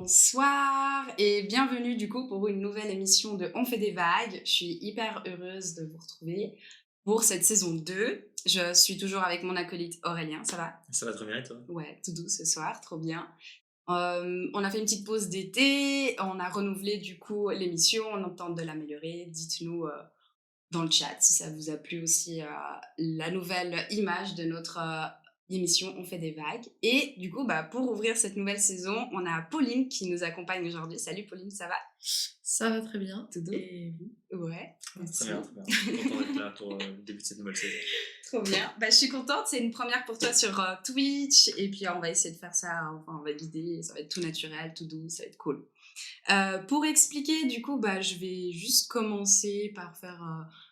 Bonsoir et bienvenue du coup pour une nouvelle émission de On fait des vagues. Je suis hyper heureuse de vous retrouver pour cette saison 2. Je suis toujours avec mon acolyte Aurélien, ça va? Ça va très bien et toi? Ouais, tout doux ce soir, trop bien. On a fait une petite pause d'été, on a renouvelé du coup l'émission, on tente de l'améliorer. Dites-nous dans le chat si ça vous a plu aussi la nouvelle image de notre émission On fait des vagues. Et du coup, pour ouvrir cette nouvelle saison, on a Pauline qui nous accompagne aujourd'hui. Salut Pauline, ça va? Ça va très bien. Tout doux? Et vous? Ouais, Très bien, très bien. Content d'être là pour le début de cette nouvelle saison. trop bien. Je suis contente, c'est une première pour toi sur Twitch. Et puis on va essayer de faire ça, enfin on va guider, ça va être tout naturel, tout doux, ça va être cool. Pour expliquer, du coup, je vais juste commencer par faire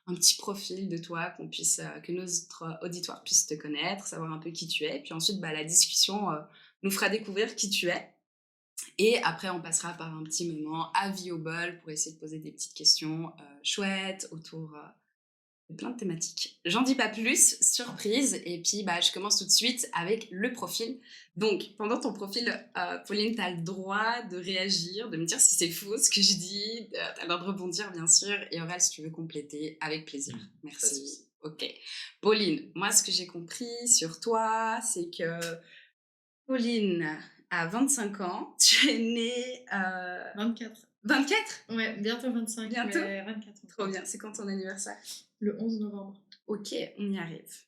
un petit profil de toi, que notre auditoire puisse te connaître, savoir un peu qui tu es. Puis ensuite, la discussion nous fera découvrir qui tu es. Et après, on passera par un petit moment à vie au bol pour essayer de poser des petites questions chouettes autour plein de thématiques. J'en dis pas plus, surprise, et puis je commence tout de suite avec le profil. Donc, pendant ton profil, Pauline, tu as le droit de réagir, de me dire si c'est faux ce que je dis, tu as le droit de rebondir bien sûr, et Aurel, si tu veux compléter, avec plaisir. Merci. Ok. Pauline, moi ce que j'ai compris sur toi, c'est que Pauline a 25 ans, tu es née... 24. 24? Ouais, bientôt 25. Bientôt? Mais 24 ans. Trop bien, c'est quand ton anniversaire? Le 11 novembre. Ok, on y arrive.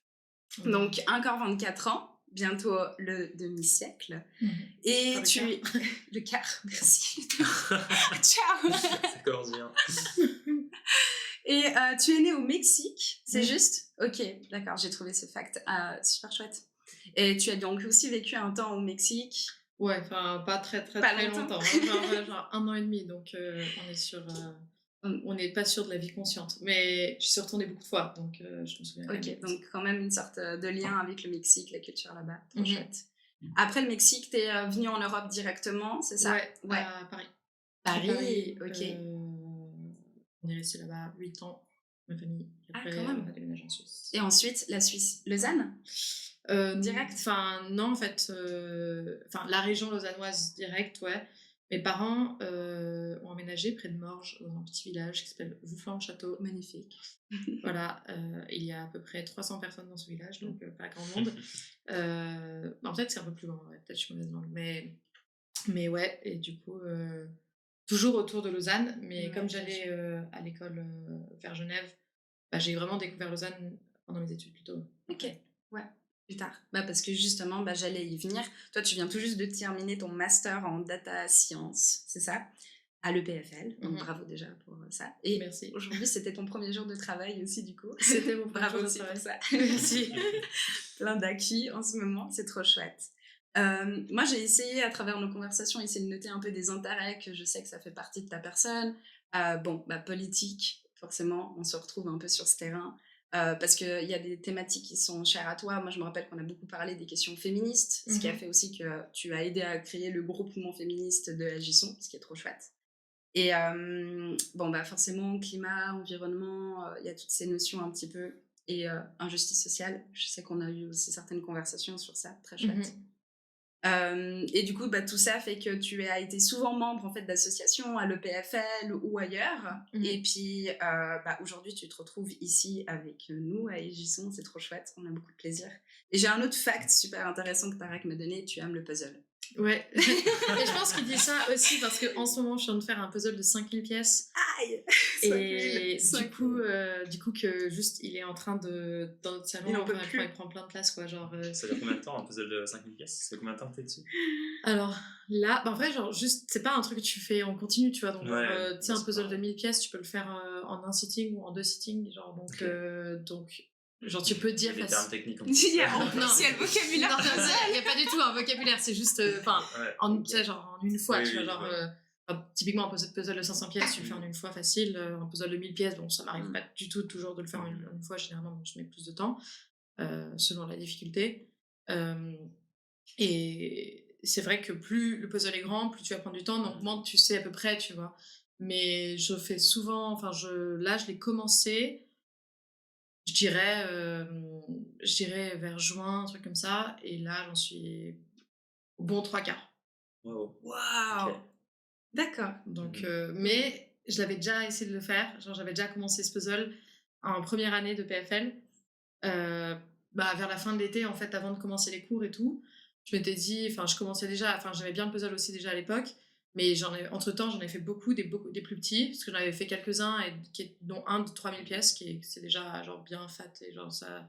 Donc, encore 24 ans, bientôt le demi-siècle. Et Enfin, tu... Le quart, merci. Ciao. Ça commence bien. Et tu es né au Mexique, c'est juste? Ok, d'accord, j'ai trouvé ce fact super chouette. Et tu as donc aussi vécu un temps au Mexique? Ouais, enfin, pas très longtemps. Hein, genre 1 an et demi, donc on est sur... on n'est pas sûr de la vie consciente. Mais je suis retournée beaucoup de fois, donc je me souviens. Ok, donc quand même une sorte de lien avec le Mexique, la culture là-bas, trop chouette. Après le Mexique, t'es venu en Europe directement, c'est ça? Ouais, à Paris. Paris, ok. On est resté là-bas 8 ans, ma famille. Après, quand même. on a déménagé en Suisse. Et ensuite, la Suisse, Lausanne? Direct? Enfin, non, en fait, la région lausannoise direct, ouais. Mes parents ont emménagé près de Morges, dans un petit village qui s'appelle Vouflan-le-Château. Magnifique. Voilà, il y a à peu près 300 personnes dans ce village, donc pas grand monde. Peut-être c'est un peu plus grand, ouais, peut-être je suis mauvaise langue. Mais ouais, et du coup, toujours autour de Lausanne, mais comme j'allais à l'école vers Genève, j'ai vraiment découvert Lausanne pendant mes études plutôt. Ok, ouais. Plus tard. Parce que justement, j'allais y venir. Toi, tu viens tout juste de terminer ton master en data science, c'est ça? À l'EPFL. Donc, bravo déjà pour ça. Et merci. Aujourd'hui, c'était ton premier jour de travail aussi, du coup. C'était mon premier jour de aussi travail. pour ça. Merci. Plein d'acquis en ce moment, c'est trop chouette. Moi, j'ai essayé, à travers nos conversations, essayer de noter un peu des intérêts que je sais que ça fait partie de ta personne. Politique, forcément, on se retrouve un peu sur ce terrain. Parce qu'il y a des thématiques qui sont chères à toi. Moi, je me rappelle qu'on a beaucoup parlé des questions féministes, ce qui a fait aussi que tu as aidé à créer le groupement féministe de Agisson, ce qui est trop chouette. Et forcément, climat, environnement, il y a toutes ces notions un petit peu. Et injustice sociale, je sais qu'on a eu aussi certaines conversations sur ça, très chouette. Et du coup, tout ça fait que tu as été souvent membre en fait d'associations à l'EPFL ou ailleurs. Et puis aujourd'hui, tu te retrouves ici avec nous à Égisson, c'est trop chouette, on a beaucoup de plaisir. Et j'ai un autre fact super intéressant que Tarek m'a donné, tu aimes le puzzle. Ouais, et je pense qu'il dit ça aussi parce qu'en ce moment, je suis en train de faire un puzzle de 5000 pièces. Aïe. Et du coup que juste, il est en train de... Dans notre salon, il prend plein de place, quoi. Genre, Ça dure combien de temps, un puzzle de 5000 pièces? Ça fait combien de temps que t'es dessus? Alors, là, en vrai, genre, juste, c'est pas un truc que tu fais en continu, tu vois. Donc, tu sais, un puzzle de 1000 pièces, tu peux le faire en un sitting ou en 2 sittings, genre, donc... Genre, tu peux dire... Il y a des termes techniques en plus. Il y a le vocabulaire. Il n'y a pas du tout un vocabulaire, c'est juste... tu sais, genre, en une fois, tu vois, genre... typiquement, un puzzle de 500 pièces, tu le fais en une fois facile. Un puzzle de 1000 pièces, bon, ça m'arrive pas du tout toujours de le faire en une fois. Généralement, je mets plus de temps, selon la difficulté. Et c'est vrai que plus le puzzle est grand, plus tu vas prendre du temps, donc moins tu sais à peu près, tu vois. Mais je fais souvent... là, je l'ai commencé... Je dirais vers juin, un truc comme ça. Et là, j'en suis au bon 3/4. Wow. Waouh. D'accord. Donc, mais je l'avais déjà essayé de le faire. Genre, j'avais déjà commencé ce puzzle en première année de PFL. Vers la fin de l'été, en fait, avant de commencer les cours et tout, je m'étais dit, enfin, j'aimais bien le puzzle aussi déjà à l'époque, mais entre-temps, j'en ai fait beaucoup des plus petits, parce que j'en avais fait quelques-uns, dont un de 3000 pièces, c'est déjà genre bien fat, et genre ça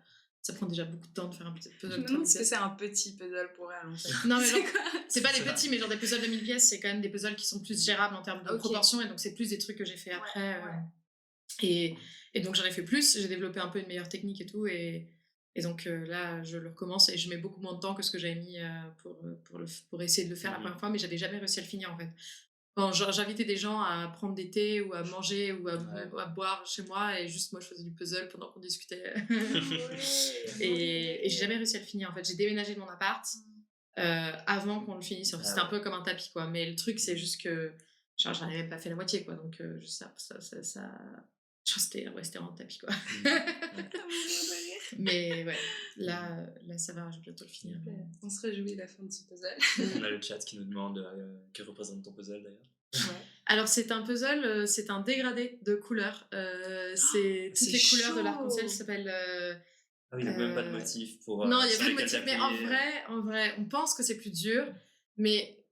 prend déjà beaucoup de temps de faire un puzzle Je de me 3000 demande ce que pièces. c'est un petit puzzle pour elle, en fait. Non, mais C'est genre, quoi? c'est pas des ça. petits, mais genre des puzzles de 1000 pièces, c'est quand même des puzzles qui sont plus gérables en termes de Ok. proportions, et donc c'est plus des trucs que j'ai fait après. ouais. Et donc j'en ai fait plus, j'ai développé un peu une meilleure technique et tout, et donc là je le recommence et je mets beaucoup moins de temps que ce que j'avais mis pour essayer de le faire la première fois, mais j'avais jamais réussi à le finir en fait. Bon, j'invitais des gens à prendre des thés ou à manger ou à boire chez moi, et juste moi je faisais du puzzle pendant qu'on discutait. Et j'ai jamais réussi à le finir en fait. J'ai déménagé de mon appart avant qu'on le finisse. C'était un peu comme un tapis quoi, mais le truc c'est juste que genre, j'en avais même pas fait la moitié quoi, donc ça je restais en tapis quoi. Mais ouais, là ça va, je vais bientôt le finir. On se réjouit à la fin de ce puzzle. On a le chat qui nous demande que représente ton puzzle d'ailleurs. Ouais. Alors c'est un puzzle, c'est un dégradé de couleurs. C'est toutes les couleurs de l'arc-en-ciel s'appellent. Ah oui, il n'y a même pas de motif pour. Non, il y a sur pas de lesquels motif. Mais en vrai, on pense que c'est plus dur, mais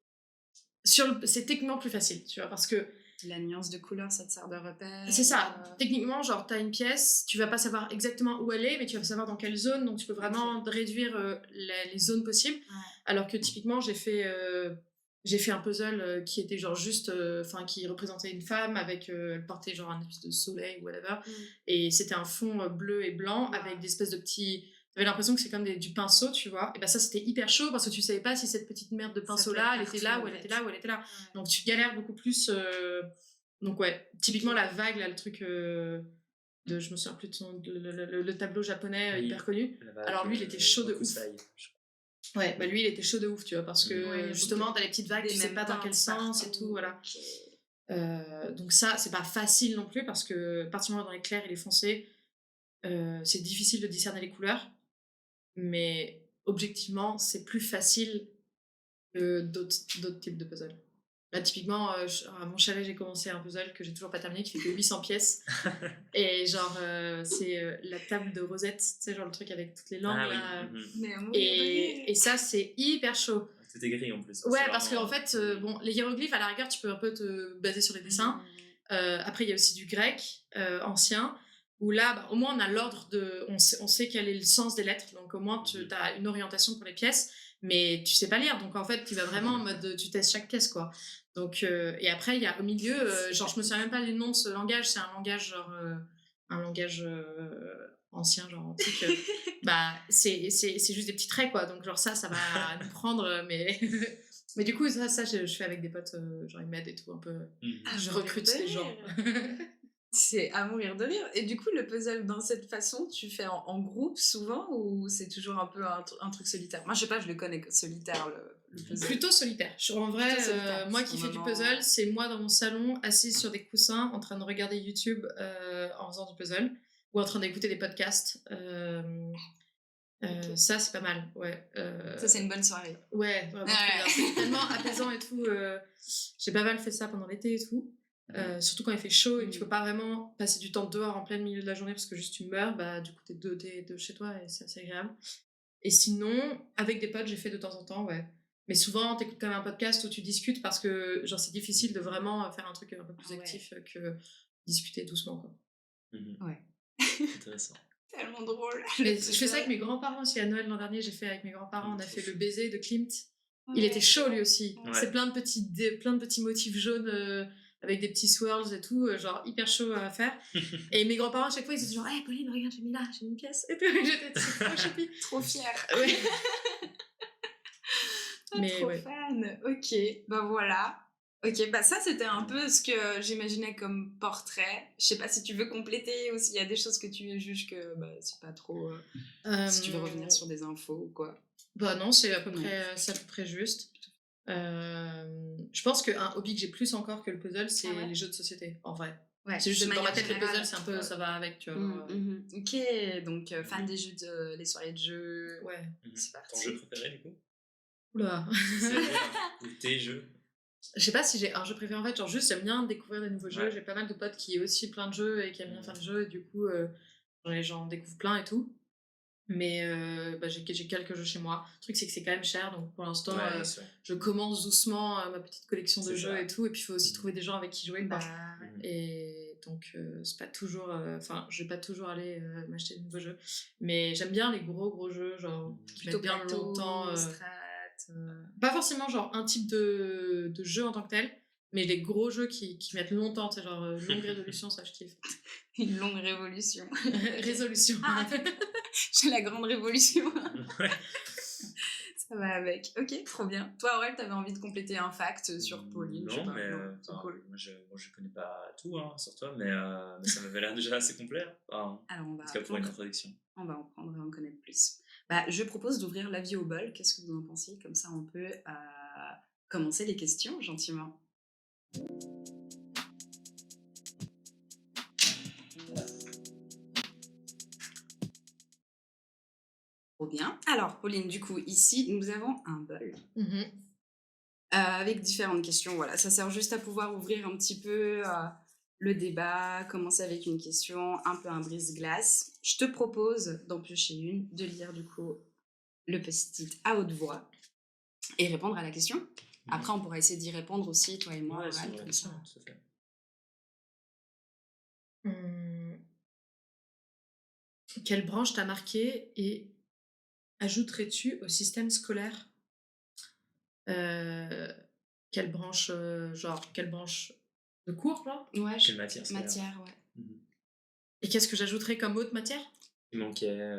c'est techniquement plus facile, tu vois, parce que La nuance de couleur, ça te sert de repère. c'est ça. Techniquement, genre, t'as une pièce, tu vas pas savoir exactement où elle est, mais tu vas savoir dans quelle zone, donc tu peux vraiment réduire les zones possibles. Ouais. Alors que typiquement, j'ai fait un puzzle qui était genre juste, qui représentait une femme avec, elle portait genre un espèce de soleil ou whatever, et c'était un fond bleu et blanc avec des espèces de petits. T'avais l'impression que c'est comme du pinceau, tu vois. Et ben ça, c'était hyper chaud parce que tu savais pas si cette petite merde de pinceau-là, elle était là ou elle était là ou elle était là. Ouais. Donc tu galères beaucoup plus. Donc ouais, typiquement la vague, là, le truc je me souviens plus de son, le tableau japonais hyper connu. Alors lui, il était chaud de ouf. Ouais, bah lui, il était chaud de ouf, tu vois, parce que justement, t'as les petites vagues, tu sais pas dans quel sens et tout, voilà. Donc ça, c'est pas facile non plus parce que, particulièrement dans les clairs et les foncés, c'est difficile de discerner les couleurs, mais objectivement, c'est plus facile que d'autres types de puzzles. Là, typiquement, à mon chalet, j'ai commencé un puzzle que j'ai toujours pas terminé, qui fait que 800 pièces. Et genre, c'est la table de Rosette, tu sais, genre le truc avec toutes les langues. Là. Et ça, c'est hyper chaud. Tout est gris en plus. Ouais, parce qu'en fait, les hiéroglyphes, à la rigueur, tu peux un peu te baser sur les dessins. Après, il y a aussi du grec ancien, où là, au moins, on a l'ordre on sait quel est le sens des lettres, donc au moins, tu as une orientation pour les pièces, mais tu sais pas lire, donc en fait, tu vas vraiment en mode, tu testes chaque pièce, quoi. Donc, et après, il y a au milieu, genre, je me souviens même pas les noms de ce langage, c'est un langage, genre, ancien, genre antique. C'est juste des petits traits, quoi, donc genre ça va nous prendre, mais... Mais du coup, ça je fais avec des potes, genre ils m'aident et tout, un peu. Je recrute des gens. C'est à mourir de rire. Et du coup, le puzzle dans cette façon, tu fais en groupe souvent ou c'est toujours un peu un truc solitaire? Moi, je sais pas, je le connais solitaire, le puzzle. Plutôt solitaire. En vrai, moi qui fais du puzzle, c'est moi dans mon salon, assise sur des coussins, en train de regarder YouTube en faisant du puzzle, ou en train d'écouter des podcasts. Ça, c'est pas mal, ouais. Ça, c'est une bonne soirée. Ouais, vraiment. C'est tellement apaisant et tout. J'ai pas mal fait ça pendant l'été et tout. Surtout quand il fait chaud et que tu peux pas vraiment passer du temps dehors en plein milieu de la journée parce que juste tu meurs, du coup t'es de chez toi et c'est assez agréable. Et sinon, avec des potes, j'ai fait de temps en temps, ouais. Mais souvent, t'écoutes quand même un podcast où tu discutes parce que genre c'est difficile de vraiment faire un truc un peu plus actif que discuter doucement, quoi. Ouais. Intéressant. Tellement drôle. Mais je fais ça avec mes grands-parents aussi. À Noël l'an dernier, j'ai fait avec mes grands-parents, on a fait le baiser de Klimt. Il était chaud lui aussi. Ouais. C'est plein de petits motifs jaunes avec des petits swirls et tout, genre hyper chaud à faire. Et mes grands-parents, à chaque fois, ils étaient genre, hey Pauline, regarde, j'ai mis là, j'ai mis une pièce. Et tout. J'étais trop choupi. Trop fière. Ouais. Mais trop fan. Ok, voilà. Ok, ça c'était un peu ce que j'imaginais comme portrait. Je sais pas si tu veux compléter ou s'il y a des choses que tu juges que c'est pas trop. Si tu veux revenir sur des infos ou quoi. Non, c'est à peu près juste. Je pense qu'un hobby que j'ai plus encore que le puzzle, c'est les jeux de société, en vrai. Ouais, c'est juste dans ma tête, le puzzle, c'est un peu, ça va avec, tu vois. Ok, donc fan des jeux, les soirées de jeux. Ouais. C'est parti. Ton jeu préféré, du coup? Oula. Ou tes jeux? Je sais pas si j'ai un jeu préféré en fait, genre juste j'aime bien découvrir des nouveaux jeux. Ouais. J'ai pas mal de potes qui ont aussi plein de jeux et qui aiment bien faire des jeux, et du coup, j'en découvre plein et tout. Mais bah, j'ai quelques jeux chez moi. Le truc, c'est que c'est quand même cher, donc pour l'instant, Ouais, c'est vrai. je commence doucement ma petite collection de C'est jeux ça. et tout. Et puis, il faut aussi trouver des gens avec qui jouer. Quoi. Bah, ouais. Et donc, c'est pas toujours. Enfin, je vais pas toujours aller m'acheter de nouveaux jeux. Mais j'aime bien les gros jeux, genre, qui Plutôt mettent bien plateau, longtemps. strat. Pas forcément, genre, un type de jeu en tant que tel, mais les gros jeux qui mettent longtemps, tu sais, genre, longue résolution, ça, je kiffe. Une longue révolution. Résolution. Ah, j'ai la grande révolution. Ouais. Ça va avec. Ok, trop bien. Toi, Aurel, t'avais envie de compléter un fact sur Pauline, je sais Non, pas. mais Non, c'est cool. moi, je connais pas tout sur toi, mais ça m'avait l'air déjà assez complet. Enfin, Alors, en tout cas, pour une introduction. on va en prendre et en connaître plus. Bah, je propose d'ouvrir la vie au bol. Qu'est-ce que vous en pensez? Comme ça, on peut commencer les questions gentiment. Trop bien. Alors, Pauline, du coup, ici, nous avons un bol avec différentes questions. Voilà, ça sert juste à pouvoir ouvrir un petit peu le débat, commencer avec une question, un peu un brise-glace. Je te propose d'en piocher une, de lire du coup le post-it à haute voix et répondre à la question. Après, on pourra essayer d'y répondre aussi, toi et moi, Ouais, Aurel, c'est une comme question, ça. tout à fait. Quelle branche t'a marqué et ajouterais-tu au système scolaire? Quelle branche, quelle branche de cours, là? Ouais, Quelle matière scolaire? matière, ouais. Et qu'est-ce que j'ajouterais comme autre matière? Il manquait.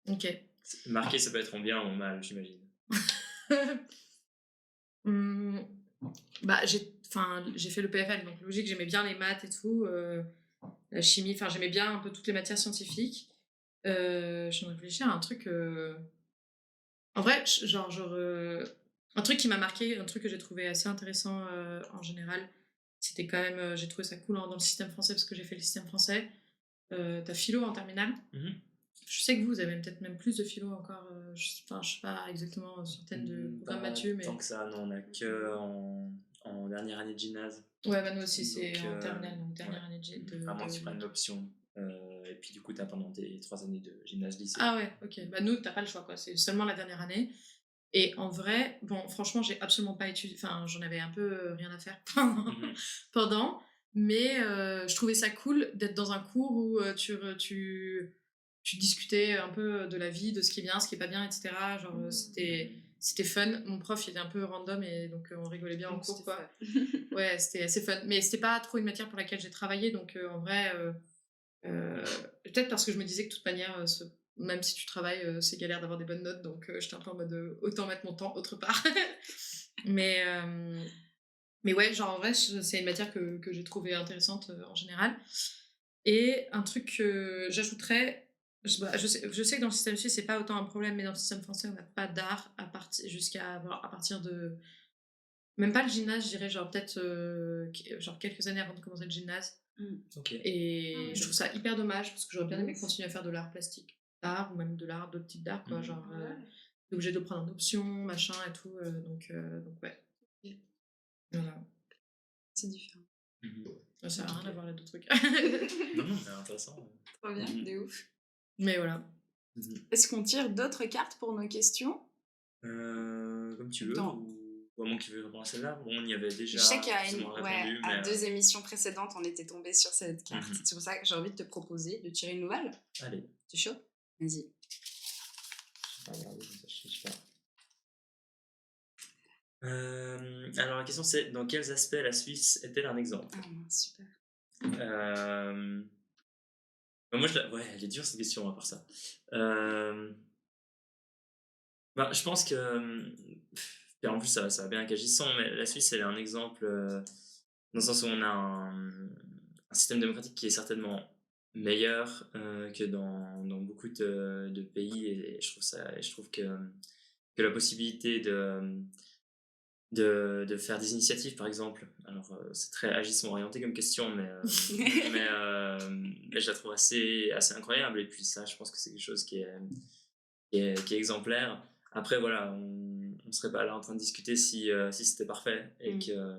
Ok. Marqué, ça peut être en bien ou en mal, j'imagine. Bah, j'ai fait le PFL, donc logique, j'aimais bien les maths et tout, la chimie, enfin, j'aimais bien un peu toutes les matières scientifiques. Je suis en train de réfléchir à un truc. En vrai, un truc qui m'a marqué, un truc que j'ai trouvé assez intéressant en général, c'était quand même, j'ai trouvé ça cool dans le système français parce que j'ai fait le système français. T'as philo en terminale. Je sais que vous avez peut-être même plus de philo encore. Enfin, je sais pas exactement sur thème de programme Mathieu, mais. Tant que ça, non, on a que en dernière année de gymnase. Ouais, bah nous aussi, c'est Donc, en terminale, donc dernière année de. À moins que tu prennes l'option. Et puis, du coup, tu as pendant tes 3 années de gymnase-lycée. Ah ouais, ok. Bah nous, t'as pas le choix, quoi. C'est seulement la dernière année. Et en vrai, bon, franchement, j'ai absolument pas étudié. Enfin, j'en avais un peu rien à faire pendant. Mais je trouvais ça cool d'être dans un cours où tu discutais un peu de la vie, de ce qui est bien, ce qui est pas bien, etc. Genre, c'était fun. Mon prof, il était un peu random et donc on rigolait bien en cours, quoi. Ouais, c'était assez fun. Mais c'était pas trop une matière pour laquelle j'ai travaillé. Donc, en vrai, peut-être parce que je me disais que de toute manière, même si tu travailles, c'est galère d'avoir des bonnes notes, donc j'étais un peu en mode autant mettre mon temps autre part. mais, mais ouais, genre en vrai, c'est une matière que j'ai trouvée intéressante en général. Et un truc que j'ajouterais, je sais que dans le système suisse, c'est pas autant un problème, mais dans le système français, on n'a pas d'art à partir de. Même pas le gymnase, je dirais, genre peut-être genre quelques années avant de commencer le gymnase. Ok. Et je trouve ça hyper dommage parce que j'aurais bien aimé continuer à faire de l'art plastique, ou même d'autres types d'art, quoi. Genre, t'es obligé de prendre en option, machin et tout. Donc ouais. Voilà. C'est différent. Ça sert à rien d'avoir les deux trucs. Non, c'est intéressant. Trop bien, de ouf. Mais voilà. Est-ce qu'on tire d'autres cartes pour nos questions? Comme tu veux. Ou à moins que tu veux répondre à celle-là. Bon, on y avait déjà. Je sais qu'à répondu, à 2 émissions précédentes, on était tombé sur cette carte. C'est pour ça que j'ai envie de te proposer de tirer une nouvelle. Allez. Tu es chaud? Vas-y. Je vais pas regarder, comme ça je cherche pas. Alors la question c'est dans quels aspects la Suisse est-elle un exemple? Ah super. Moi elle est dure cette question à part ça. Je pense que en plus ça va bien avec Agissant, mais la Suisse elle est un exemple dans le sens où on a un système démocratique qui est certainement meilleur que dans beaucoup de pays, et je trouve que la possibilité de faire des initiatives, par exemple. Alors, c'est très Agissant orienté comme question, mais je la trouve assez incroyable. Et puis ça, je pense que c'est quelque chose qui est exemplaire. Après, voilà, on serait pas là en train de discuter si c'était parfait et que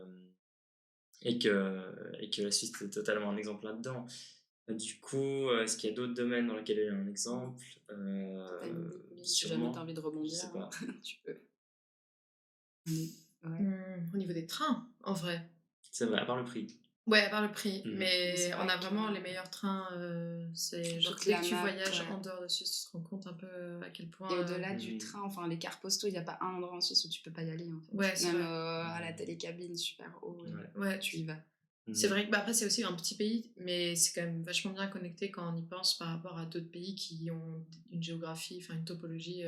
la Suisse est totalement un exemple là-dedans. Du coup, est-ce qu'il y a d'autres domaines dans lesquels il y a un exemple? T'as une idée, Pauline, si jamais t'as Sûrement, envie de je rebondir, sais pas. tu peux. Ouais. Au niveau des trains, en vrai. C'est vrai, à part le prix. Ouais, à part le prix. Mhm. Mais C'est on vrai a vraiment que- les meilleurs trains. C'est genre, Toute dès la que tu map, voyages ouais. en dehors de Suisse, tu te rends compte un peu à quel point. Et au-delà du Mm. train, enfin les cars postaux, il n'y a pas un endroit en Suisse où tu peux pas y aller en fait. Ouais, c'est Même vrai. à la télécabine super haut, Ouais. Ouais, tu y vas. c'est Mhm. vrai que bah, après, c'est aussi un petit pays, mais c'est quand même vachement bien connecté quand on y pense par rapport à d'autres pays qui ont une géographie, enfin une topologie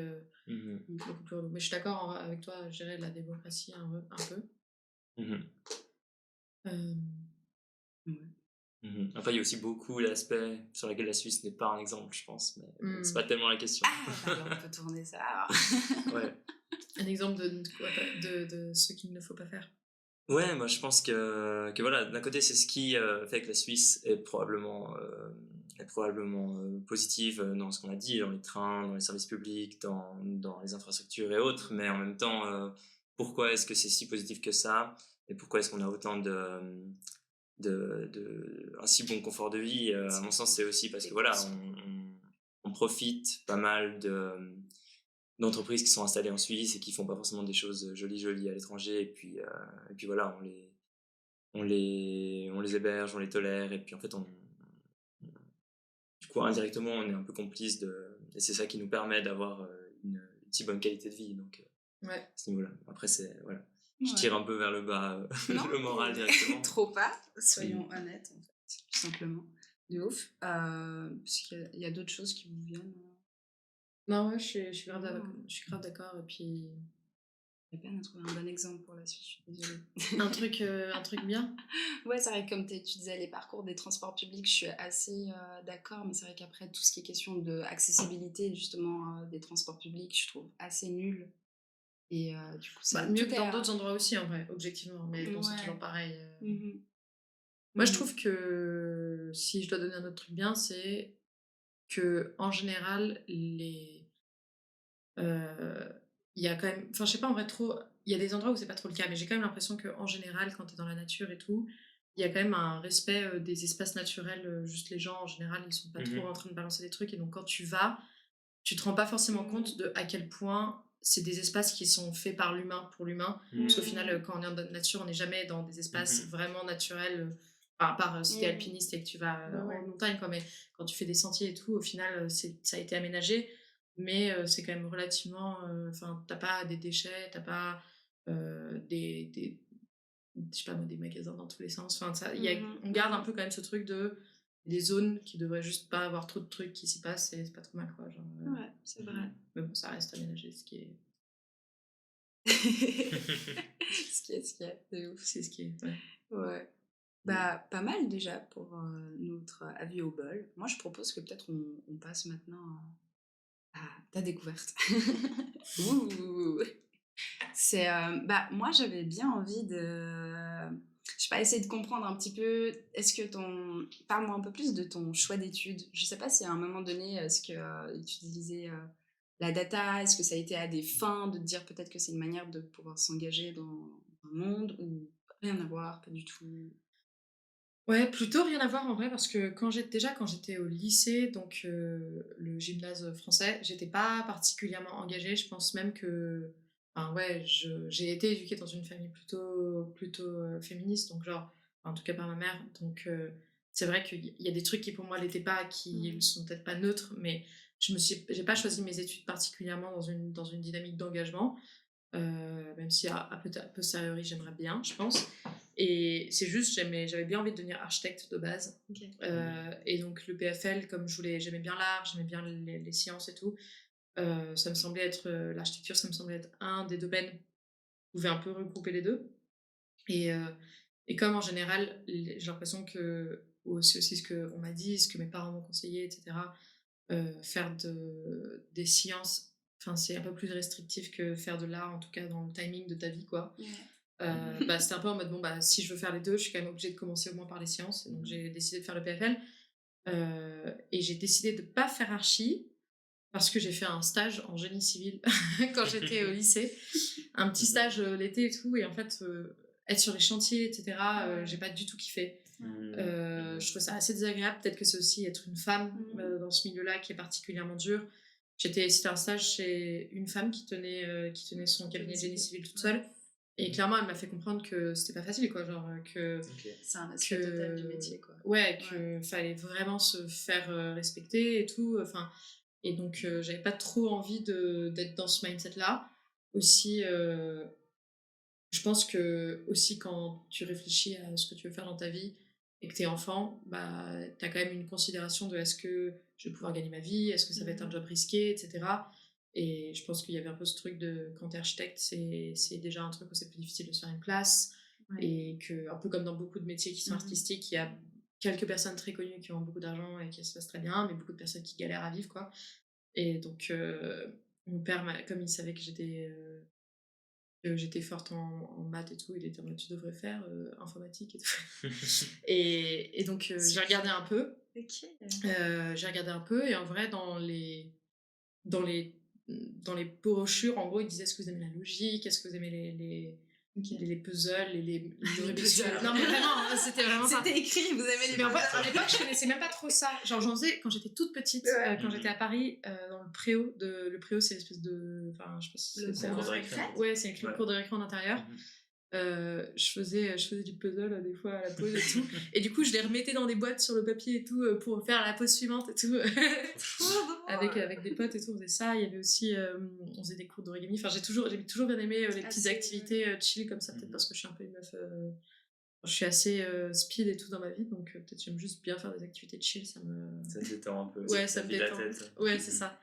Mhm. beaucoup plus relou. Mais je suis d'accord avec toi, je dirais la démocratie un peu. Mhm. Euh, Ouais. Mhm. Enfin, il y a aussi beaucoup l'aspect sur lequel la Suisse n'est pas un exemple, je pense, mais bon, c'est Mm. pas tellement la question. Ah, bah alors on peut tourner ça alors. Ouais. Un exemple de ce qu'il ne faut pas faire. Ouais, moi je pense que voilà, d'un côté c'est ce qui fait que la Suisse est probablement positive dans ce qu'on a dit, dans les trains, dans les services publics, dans les infrastructures et autres, mais en même temps, pourquoi est-ce que c'est si positif que ça? Et pourquoi est-ce qu'on a autant un si bon confort de vie? À mon sens, c'est aussi parce que voilà, on profite pas mal d'entreprises qui sont installées en Suisse et qui font pas forcément des choses jolies à l'étranger, et puis voilà, on les héberge, on les tolère, et puis en fait du coup indirectement on est un peu complice et c'est ça qui nous permet d'avoir une si bonne qualité de vie, donc Ouais. à ce niveau-là. Après c'est voilà, je Ouais. tire un peu vers le bas Non, le moral mais directement. trop pas, soyons honnêtes en fait, tout simplement. De ouf. Parce qu'il y a d'autres choses qui vous viennent. Non, ouais, je suis grave d'accord. Mm. Je suis grave d'accord. Et puis, J'ai peine à trouver un bon exemple pour la suite, je suis désolée. un truc bien. Ouais, c'est vrai que comme tu disais, les parcours des transports publics, je suis assez d'accord, mais c'est vrai qu'après, tout ce qui est question d'accessibilité, justement, des transports publics, je trouve assez nul. Et du coup, Bah, c'est mieux tout que est dans d'autres endroits aussi, en vrai, objectivement. Mais bon, c'est toujours pareil. Mhm. Moi, je Mhm. trouve que si je dois donner un autre truc bien, c'est que en général, il y a quand même. Enfin, je sais pas en vrai trop. Il y a des endroits où c'est pas trop le cas, mais j'ai quand même l'impression qu'en général, quand t'es dans la nature et tout, il y a quand même un respect des espaces naturels. Juste les gens, en général, ils sont pas trop en train de balancer des trucs. Et donc, quand tu vas, tu te rends pas forcément compte de à quel point c'est des espaces qui sont faits par l'humain pour l'humain. Parce qu'au final, quand on est en nature, on n'est jamais dans des espaces vraiment naturels. À part si t'es alpiniste et que tu vas en montagne, quoi. Mais quand tu fais des sentiers et tout, au final, ça a été aménagé. Mais c'est quand même relativement. Enfin, t'as pas des déchets, t'as pas je sais pas moi, des magasins dans tous les sens. Enfin, on garde un peu quand même ce truc de des zones qui devraient juste pas avoir trop de trucs qui s'y passent et c'est pas trop mal, quoi. Genre, Ouais, c'est vrai. mais bon, ça reste aménagé, ce qui est. Ce qui est, de ouf. C'est ce qui est. Ouais. Ouais. Bah, pas mal déjà pour notre avis au bol. Moi, je propose que peut-être on passe maintenant à ta découverte. Ouh. C'est, bah, moi, j'avais bien envie je sais pas, essayer de comprendre un petit peu. Est-ce que parle-moi un peu plus de ton choix d'études. Je sais pas si à un moment donné, est-ce que tu utilisais la data, est-ce que ça a été à des fins de te dire peut-être que c'est une manière de pouvoir s'engager dans un monde ou rien à voir, pas du tout. Ouais, plutôt rien à voir en vrai, parce que quand j'étais au lycée, donc le gymnase français, j'étais pas particulièrement engagée. Je pense même que. Enfin, ouais, j'ai été éduquée dans une famille plutôt féministe, donc genre, en tout cas par ma mère. Donc c'est vrai qu'il y a des trucs qui pour moi l'étaient pas, qui sont peut-être pas neutres, mais j'ai pas choisi mes études particulièrement dans une dynamique d'engagement. Même si à posteriori j'aimerais bien, je pense. Et c'est juste, j'avais bien envie de devenir architecte de base. Ok. Et donc le PFL, comme j'aimais bien l'art, j'aimais bien les sciences et tout, ça me semblait être l'architecture, ça me semblait être un des domaines où pouvait un peu regrouper les deux. Et comme en général, j'ai l'impression que c'est aussi ce qu'on m'a dit, ce que mes parents m'ont conseillé, etc. Faire des sciences, enfin c'est un peu plus restrictif que faire de l'art, en tout cas dans le timing de ta vie, quoi. Bah, c'était un peu en mode bon bah si je veux faire les deux, je suis quand même obligée de commencer au moins par les sciences. Et donc j'ai décidé de faire le PFL et j'ai décidé de pas faire archi parce que j'ai fait un stage en génie civil quand j'étais au lycée. Un petit stage l'été et tout. Et en fait, être sur les chantiers, etc., j'ai pas du tout kiffé. Je trouve ça assez désagréable. Peut-être que c'est aussi être une femme dans ce milieu-là qui est particulièrement dur. C'était un stage chez une femme qui tenait son cabinet de génie civil toute seule. Et clairement, elle m'a fait comprendre que c'était pas facile, quoi. Genre, que c'est un aspect total du métier, quoi. Ouais, fallait vraiment se faire respecter et tout. Enfin, et donc, j'avais pas trop envie d'être dans ce mindset-là. Aussi, je pense que aussi quand tu réfléchis à ce que tu veux faire dans ta vie et que t'es enfant, bah, t'as quand même une considération de est-ce que je vais pouvoir gagner ma vie, est-ce que ça va être un job risqué, etc. Et je pense qu'il y avait un peu ce truc de quand t'es architecte, c'est déjà un truc où c'est plus difficile de se faire une place. Et que, un peu comme dans beaucoup de métiers qui sont artistiques, il y a quelques personnes très connues qui ont beaucoup d'argent et qui se passent très bien, mais beaucoup de personnes qui galèrent à vivre, quoi. Et donc, mon père, comme il savait que j'étais forte en maths et tout, il était en mode tu devrais faire informatique et tout. et donc, j'ai regardé un peu. J'ai regardé un peu, et en vrai, dans les brochures, en gros, ils disaient est-ce que vous aimez la logique, est-ce que vous aimez les puzzles, les puzzles. Non, mais vraiment, c'était vraiment ça. C'était écrit, vous aimez les puzzles. Mais en fait, à l'époque, je connaissais même pas trop ça. Genre, j'en faisais quand j'étais toute petite, quand j'étais à Paris, dans le préau. Le préau, c'est l'espèce de. Enfin, je sais pas si c'est cours de récré. Ouais, c'est le cours de récré en intérieur. Je faisais du puzzle des fois à la pause et tout. Et du coup, je les remettais dans des boîtes sur le papier et tout pour faire la pause suivante et tout. avec des potes et tout, on faisait ça. Il y avait aussi, on faisait des cours d'origami. Enfin, j'ai toujours bien aimé les petites activités chill comme ça, peut-être parce que je suis un peu une meuf. Je suis assez speed et tout dans ma vie, donc peut-être j'aime juste bien faire des activités chill. Ça te détend un peu. Ouais, ça me détend. La tête. Ouais, c'est ça.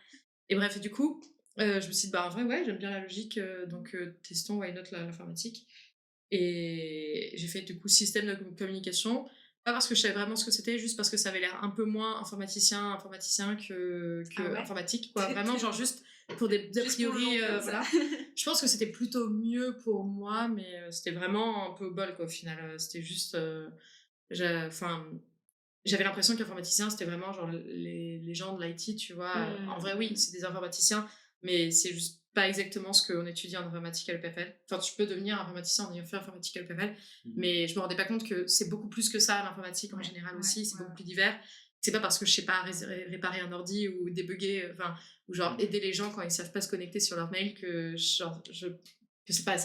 Et bref, et du coup, je me suis dit, bah en vrai, ouais, j'aime bien la logique, donc testons why not l'informatique. Et j'ai fait du coup système de communication, pas parce que je savais vraiment ce que c'était, juste parce que ça avait l'air un peu moins informaticien que informatique, quoi. Vraiment, genre juste pour des a priori, voilà. Je pense que c'était plutôt mieux pour moi, mais c'était vraiment un peu bol, quoi, au final. C'était juste. J'avais l'impression qu'informaticien, c'était vraiment genre les gens de l'IT, tu vois. En vrai, oui, c'est des informaticiens, mais c'est juste pas exactement ce qu'on étudie en informatique à l'EPFL. Enfin, tu peux devenir informaticien en ayant fait informatique à l'EPFL, mais je me rendais pas compte que c'est beaucoup plus que ça, l'informatique en général aussi, c'est beaucoup plus divers. C'est pas parce que je sais pas réparer un ordi ou débugger, ou genre aider les gens quand ils savent pas se connecter sur leur mail que ça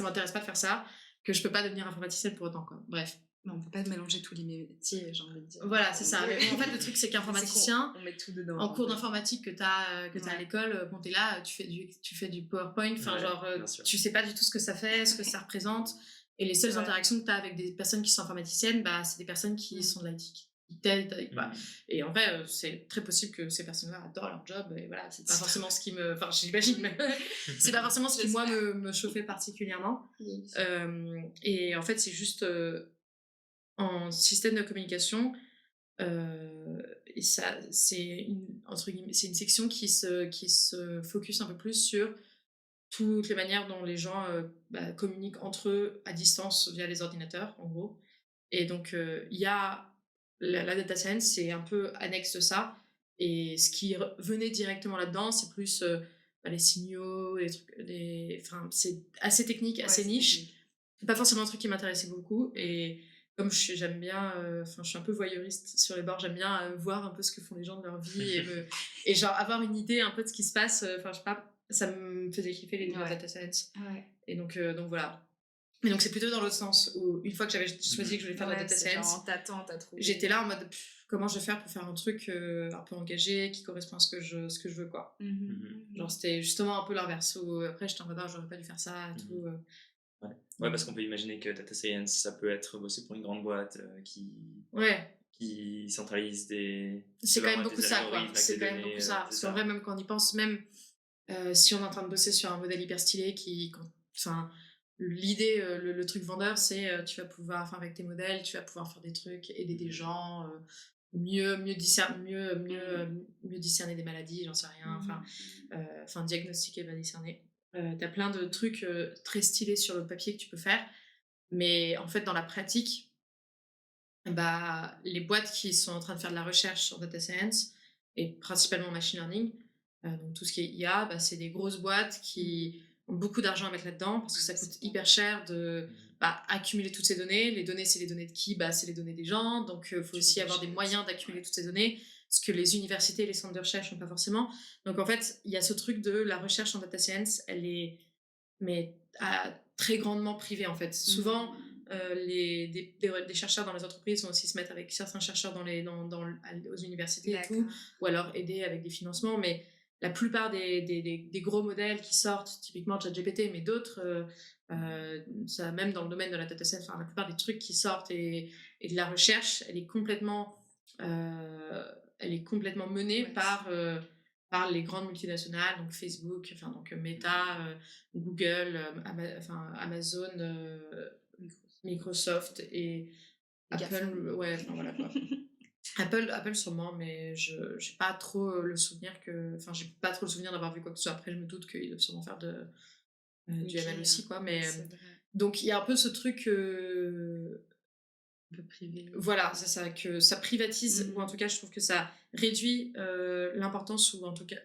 m'intéresse pas de faire ça, que je peux pas devenir informaticienne pour autant, quoi. Bref. Mais on peut pas mélanger tous les métiers, j'ai envie de dire. Voilà, c'est ça. Mais en fait, le truc, c'est qu'informaticien, on met tout dedans. En cours d'informatique que t'as à l'école, bon, t'es là, tu fais du PowerPoint, enfin, tu sais pas du tout ce que ça fait, ce que ça représente. Et les seules interactions que t'as avec des personnes qui sont informaticiennes, bah, c'est des personnes qui sont de l'IT, qui t'aident. Et en vrai, c'est très possible que ces personnes-là adorent leur job. Et voilà, c'est pas forcément ce qui me. Enfin, j'imagine, mais c'est pas forcément ce qui, moi, me chauffait particulièrement. Et en fait, c'est juste. En système de communication, et ça, c'est une section qui se focus un peu plus sur toutes les manières dont les gens communiquent entre eux à distance via les ordinateurs, en gros. Et donc, il y a la data science, c'est un peu annexe de ça. Et ce qui venait directement là-dedans, c'est plus les signaux, les trucs, c'est assez technique, assez niche. Pas forcément un truc qui m'intéressait beaucoup. Et comme j'aime bien, je suis un peu voyeuriste sur les bords, j'aime bien voir un peu ce que font les gens de leur vie et genre avoir une idée un peu de ce qui se passe. Enfin, je sais pas, ça me faisait kiffer les data science. Et donc voilà. Mais donc c'est plutôt dans l'autre sens où une fois que j'avais choisi que je voulais faire de la data science, j'étais là en mode comment je vais faire pour faire un truc un peu engagé qui correspond à ce que je veux, quoi. Genre c'était justement un peu l'inverse où après j'étais en mode j'aurais pas dû faire ça et tout. Ouais, parce qu'on peut imaginer que data science, ça peut être bosser pour une grande boîte qui centralise des. C'est quand même beaucoup ça, quoi. C'est quand même beaucoup ça. Parce qu'en vrai, même quand on y pense, même si on est en train de bosser sur un modèle hyper stylé l'idée, le truc vendeur, c'est tu vas pouvoir, avec tes modèles, tu vas pouvoir faire des trucs, aider des gens, mieux discerner des maladies, j'en sais rien, diagnostiquer, pas discerner. T'as plein de trucs très stylés sur le papier que tu peux faire, mais en fait dans la pratique, les boîtes qui sont en train de faire de la recherche sur data science et principalement machine learning, Donc tout ce qui est IA, bah, c'est des grosses boîtes qui ont beaucoup d'argent à mettre là-dedans parce que ça coûte hyper cher de accumuler toutes ces données. Les données, c'est les données de qui? Bah, c'est les données des gens. Donc il faut aussi avoir des moyens d'accumuler toutes ces données, ce que les universités et les centres de recherche n'ont pas forcément. Donc en fait, il y a ce truc de la recherche en data science, elle est très grandement privée en fait. Souvent, des chercheurs dans les entreprises vont aussi se mettre avec certains chercheurs aux universités et tout, ou alors aider avec des financements, mais la plupart des gros modèles qui sortent, typiquement ChatGPT, mais d'autres, ça, même dans le domaine de la data science, la plupart des trucs qui sortent et de la recherche, elle est complètement menée par les grandes multinationales, donc Facebook, donc Meta, Google, Amazon, Microsoft et Apple, voilà quoi. Apple sûrement, mais j'ai pas trop le souvenir d'avoir vu quoi que ce soit. Après, je me doute qu'ils doivent sûrement faire du ML aussi, quoi. Mais donc il y a un peu ce truc un peu privé. Voilà, c'est ça, que ça privatise, ou en tout cas, je trouve que ça réduit l'importance, ou en tout cas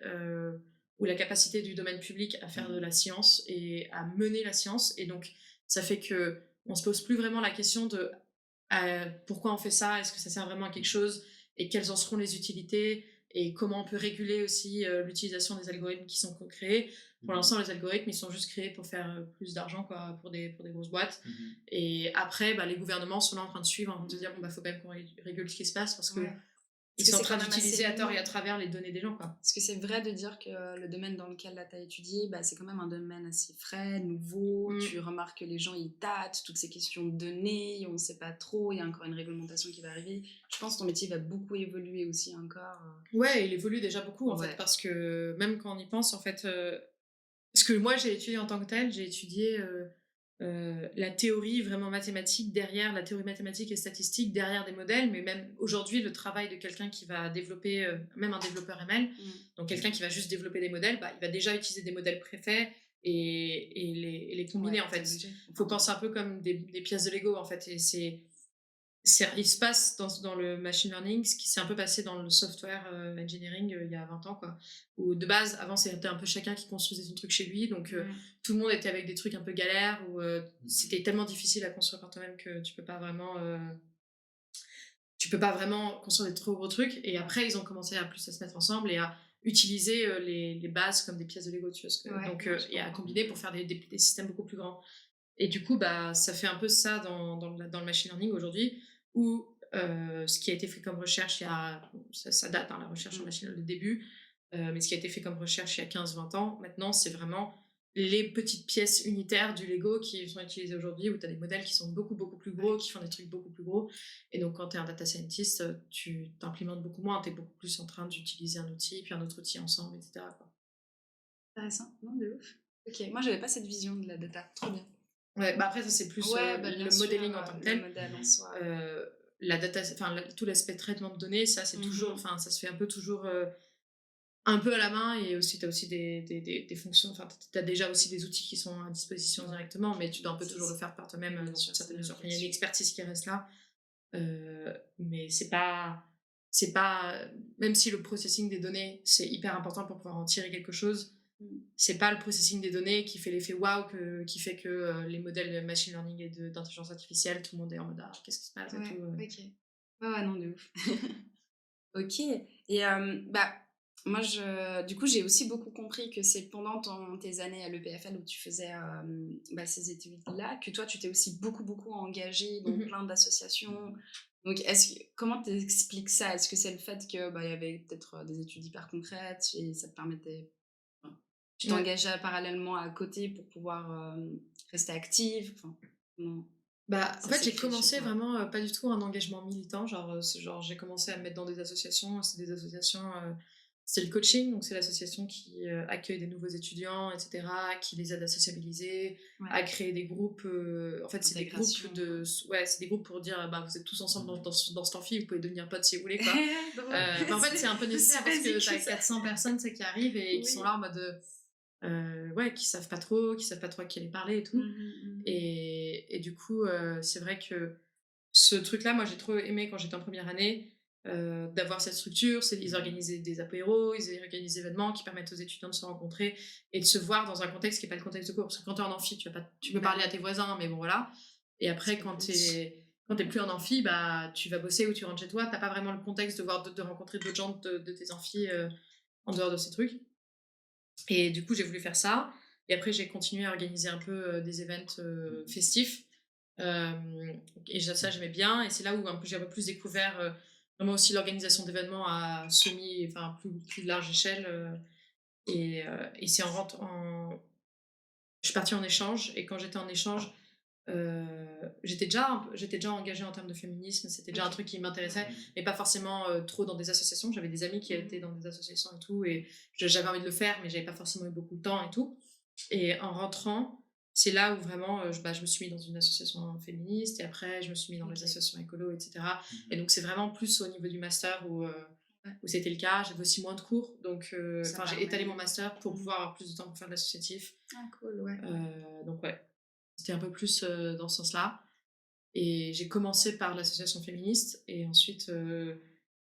ou la capacité du domaine public à faire de la science et à mener la science. Et donc, ça fait que on se pose plus vraiment la question de pourquoi on fait ça, est-ce que ça sert vraiment à quelque chose, et quelles en seront les utilités, et comment on peut réguler aussi l'utilisation des algorithmes qui sont créés. Pour l'instant, les algorithmes, ils sont juste créés pour faire plus d'argent, quoi, pour des grosses boîtes. Et après, les gouvernements sont là en train de suivre, en train de dire, faut quand même qu'on régule ce qui se passe, parce que ils sont en train d'utiliser à tort et à travers les données des gens, quoi. Parce que c'est vrai de dire que le domaine dans lequel tu as étudié, c'est quand même un domaine assez frais, nouveau. Tu remarques que les gens, ils tâtent toutes ces questions de données, on ne sait pas trop, il y a encore une réglementation qui va arriver. Je pense que ton métier va beaucoup évoluer aussi encore. Ouais, il évolue déjà beaucoup, en fait, parce que même quand on y pense, en fait... parce que moi, j'ai étudié en tant que telle, j'ai étudié... la théorie vraiment mathématique derrière, la théorie mathématique et statistique derrière des modèles, mais même aujourd'hui, le travail de quelqu'un qui va développer, même un développeur ML, donc quelqu'un qui va juste développer des modèles, il va déjà utiliser des modèles préfaits et les combiner, en fait. Il faut penser un peu comme des pièces de Lego, en fait, et il se passe dans le machine learning ce qui s'est un peu passé dans le software engineering il y a 20 ans, quoi. Où de base, avant, c'était un peu chacun qui construisait son truc chez lui, donc tout le monde était avec des trucs un peu galères, où c'était tellement difficile à construire par toi-même que tu peux pas vraiment construire des trop gros trucs. Et après, ils ont commencé à plus à se mettre ensemble et à utiliser les bases comme des pièces de Lego, tu vois, et à combiner pour faire des systèmes beaucoup plus grands. Et du coup, ça fait un peu ça dans le machine learning aujourd'hui, où ce qui a été fait comme recherche ça date, la recherche en machine learning, le début, mais ce qui a été fait comme recherche il y a 15-20 ans, maintenant, c'est vraiment les petites pièces unitaires du Lego qui sont utilisées aujourd'hui, où tu as des modèles qui sont beaucoup, beaucoup plus gros, qui font des trucs beaucoup plus gros. Et donc, quand tu es un data scientist, tu t'implémentes beaucoup moins, tu es beaucoup plus en train d'utiliser un outil, puis un autre outil ensemble, etc., quoi. Intéressant, non, de ouf. Ok, moi, j'avais pas cette vision de la data, trop bien. Ouais, après ça c'est plus le modeling en tant que tel. Le modèle en soi. La data, tout l'aspect traitement de données, ça c'est toujours, ça se fait un peu toujours un peu à la main, et aussi tu as aussi des fonctions, tu as déjà aussi des outils qui sont à disposition directement, mais tu dois un peu toujours le faire par toi-même dans certaines mesures. Il y a une expertise qui reste là, mais c'est pas même si le processing des données c'est hyper important pour pouvoir en tirer quelque chose, c'est pas le processing des données qui fait l'effet waouh, qui fait que les modèles de machine learning et d'intelligence artificielle, tout le monde est en mode qu'est-ce qui se passe et tout. Ok. Ouais, non, de ouf. Ok. Et moi, du coup, j'ai aussi beaucoup compris que c'est pendant tes années à l'EPFL où tu faisais ces études-là que toi, tu t'es aussi beaucoup, beaucoup engagée dans plein d'associations. Donc, comment t'expliques ça? Est-ce que c'est le fait qu'il y avait peut-être des études hyper concrètes et ça te permettait... Tu t'engageais parallèlement à côté pour pouvoir rester active? Non. En fait, j'ai commencé vraiment pas du tout un engagement militant. Genre j'ai commencé à me mettre dans des associations. C'est des associations... c'est le coaching, donc c'est l'association qui accueille des nouveaux étudiants, etc., qui les aide à sociabiliser, à créer des groupes. En fait, c'est des groupes c'est des groupes pour dire vous êtes tous ensemble dans cet amphi, vous pouvez devenir potes si vous voulez, quoi. En fait, c'est un peu nécessaire parce que t'as 400 personnes qui arrivent et qui sont là en mode qui savent pas trop à qui aller parler et tout. Et du coup, c'est vrai que ce truc-là, moi j'ai trop aimé quand j'étais en première année. d'avoir cette structure. Ils organisaient des apéros, ils organisaient des événements qui permettent aux étudiants de se rencontrer et de se voir dans un contexte qui n'est pas le contexte de cours. Parce que quand tu es en amphi, tu peux parler à tes voisins, mais bon voilà. Et après, quand tu n'es plus en amphi, bah, tu vas bosser ou tu rentres chez toi, tu n'as pas vraiment le contexte de rencontrer d'autres gens de tes amphis en dehors de ces trucs. Et du coup, j'ai voulu faire ça. Et après, j'ai continué à organiser un peu des events festifs. Et ça, j'aimais bien. Et c'est là où j'ai un peu plus découvert vraiment aussi l'organisation d'événements à plus large échelle. Et c'est je suis partie en échange. Et quand j'étais en échange, j'étais déjà engagée en termes de féminisme. C'était déjà un truc qui m'intéressait, mais pas forcément trop dans des associations. J'avais des amis qui étaient dans des associations et tout. Et j'avais envie de le faire, mais j'avais pas forcément eu beaucoup de temps et tout. Et en rentrant, c'est là où vraiment je me suis mise dans une association féministe et après je me suis mise dans les associations écolo, etc. Et donc c'est vraiment plus au niveau du master où c'était le cas. J'avais aussi moins de cours, donc j'ai étalé mon master pour pouvoir avoir plus de temps pour faire de l'associatif. Ah cool, ouais. Donc ouais, c'était un peu plus dans ce sens-là. Et j'ai commencé par l'association féministe et ensuite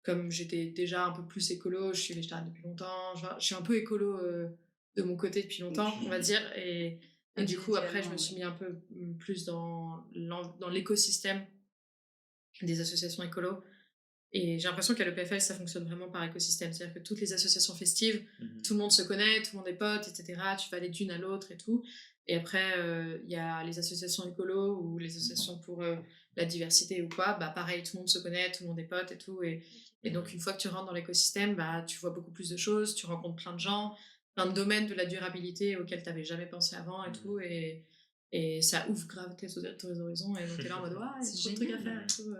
comme j'étais déjà un peu plus écolo, je suis végétarienne depuis longtemps, je suis un peu écolo de mon côté depuis longtemps, on va dire. Et du coup, après, je me suis mis un peu plus dans l'écosystème des associations écolo. Et j'ai l'impression qu'à l'EPFL, ça fonctionne vraiment par écosystème. C'est-à-dire que toutes les associations festives, tout le monde se connaît, tout le monde est pote, etc. Tu vas aller d'une à l'autre et tout. Et après, il y a les associations écolo ou les associations pour la diversité ou quoi. Bah, pareil, tout le monde se connaît, tout le monde est pote et tout. Et donc, une fois que tu rentres dans l'écosystème, bah, tu vois beaucoup plus de choses, tu rencontres plein de gens, plein de domaines de la durabilité auxquels tu n'avais jamais pensé avant et tout. Et ça ouvre grave tes horizons. Et donc, tu es là en mode, ouais, il y a trop de trucs à faire et tout.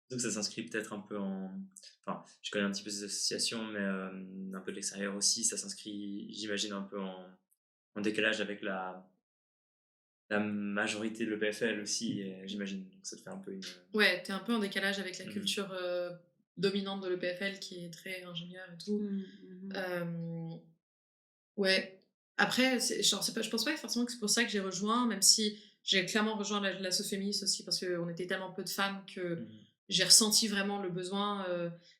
Donc ça s'inscrit peut-être un peu Enfin, je connais un petit peu ces associations, mais un peu de l'extérieur aussi. Ça s'inscrit, j'imagine, un peu en décalage avec la majorité de l'EPFL aussi, j'imagine. Donc ça te fait un peu une... Ouais, t'es un peu en décalage avec la culture dominante de l'EPFL qui est très ingénieur et tout. Ouais. Après, je pense pas forcément que c'est pour ça que j'ai rejoint, même si j'ai clairement rejoint l'asso féministe aussi parce qu'on était tellement peu de femmes que j'ai ressenti vraiment le besoin.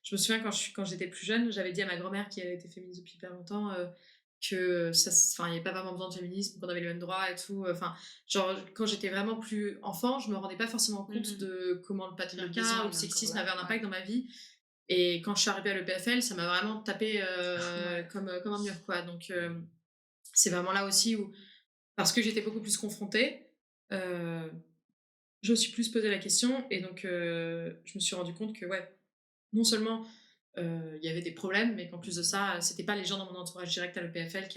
Je me souviens quand j'étais plus jeune, j'avais dit à ma grand-mère qui avait été féministe depuis hyper longtemps que il n'y avait pas vraiment besoin de féminisme, qu'on avait les mêmes droits et tout. Quand j'étais vraiment plus enfant, je me rendais pas forcément compte de comment le patriarcat ou le sexisme avait un impact dans ma vie. Et quand je suis arrivée à l'EPFL, ça m'a vraiment tapé comme un mur, quoi. Donc, c'est vraiment là aussi où, parce que j'étais beaucoup plus confrontée, je me suis plus posé la question. Et donc, je me suis rendu compte que, ouais, non seulement il y avait des problèmes, mais qu'en plus de ça, c'était pas les gens dans mon entourage direct à l'EPFL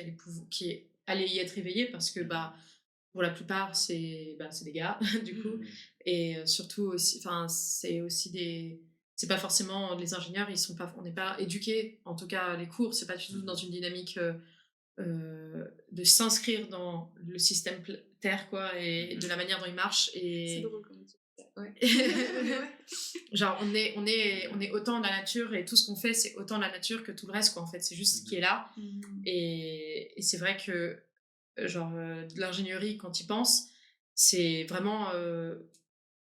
qui allaient y être éveillés parce que, pour la plupart, c'est des gars, du coup. Et surtout aussi, c'est aussi c'est pas forcément les ingénieurs, on n'est pas éduqués, en tout cas les cours, c'est pas du tout dans une dynamique de s'inscrire dans le système Terre, quoi, et de la manière dont il marche. Et... C'est drôle comme tu dis ça. Ouais. Genre, on est autant de la nature et tout ce qu'on fait, c'est autant de la nature que tout le reste, quoi, en fait. C'est juste ce qui est là. Et c'est vrai que, de l'ingénierie, quand il pense, c'est vraiment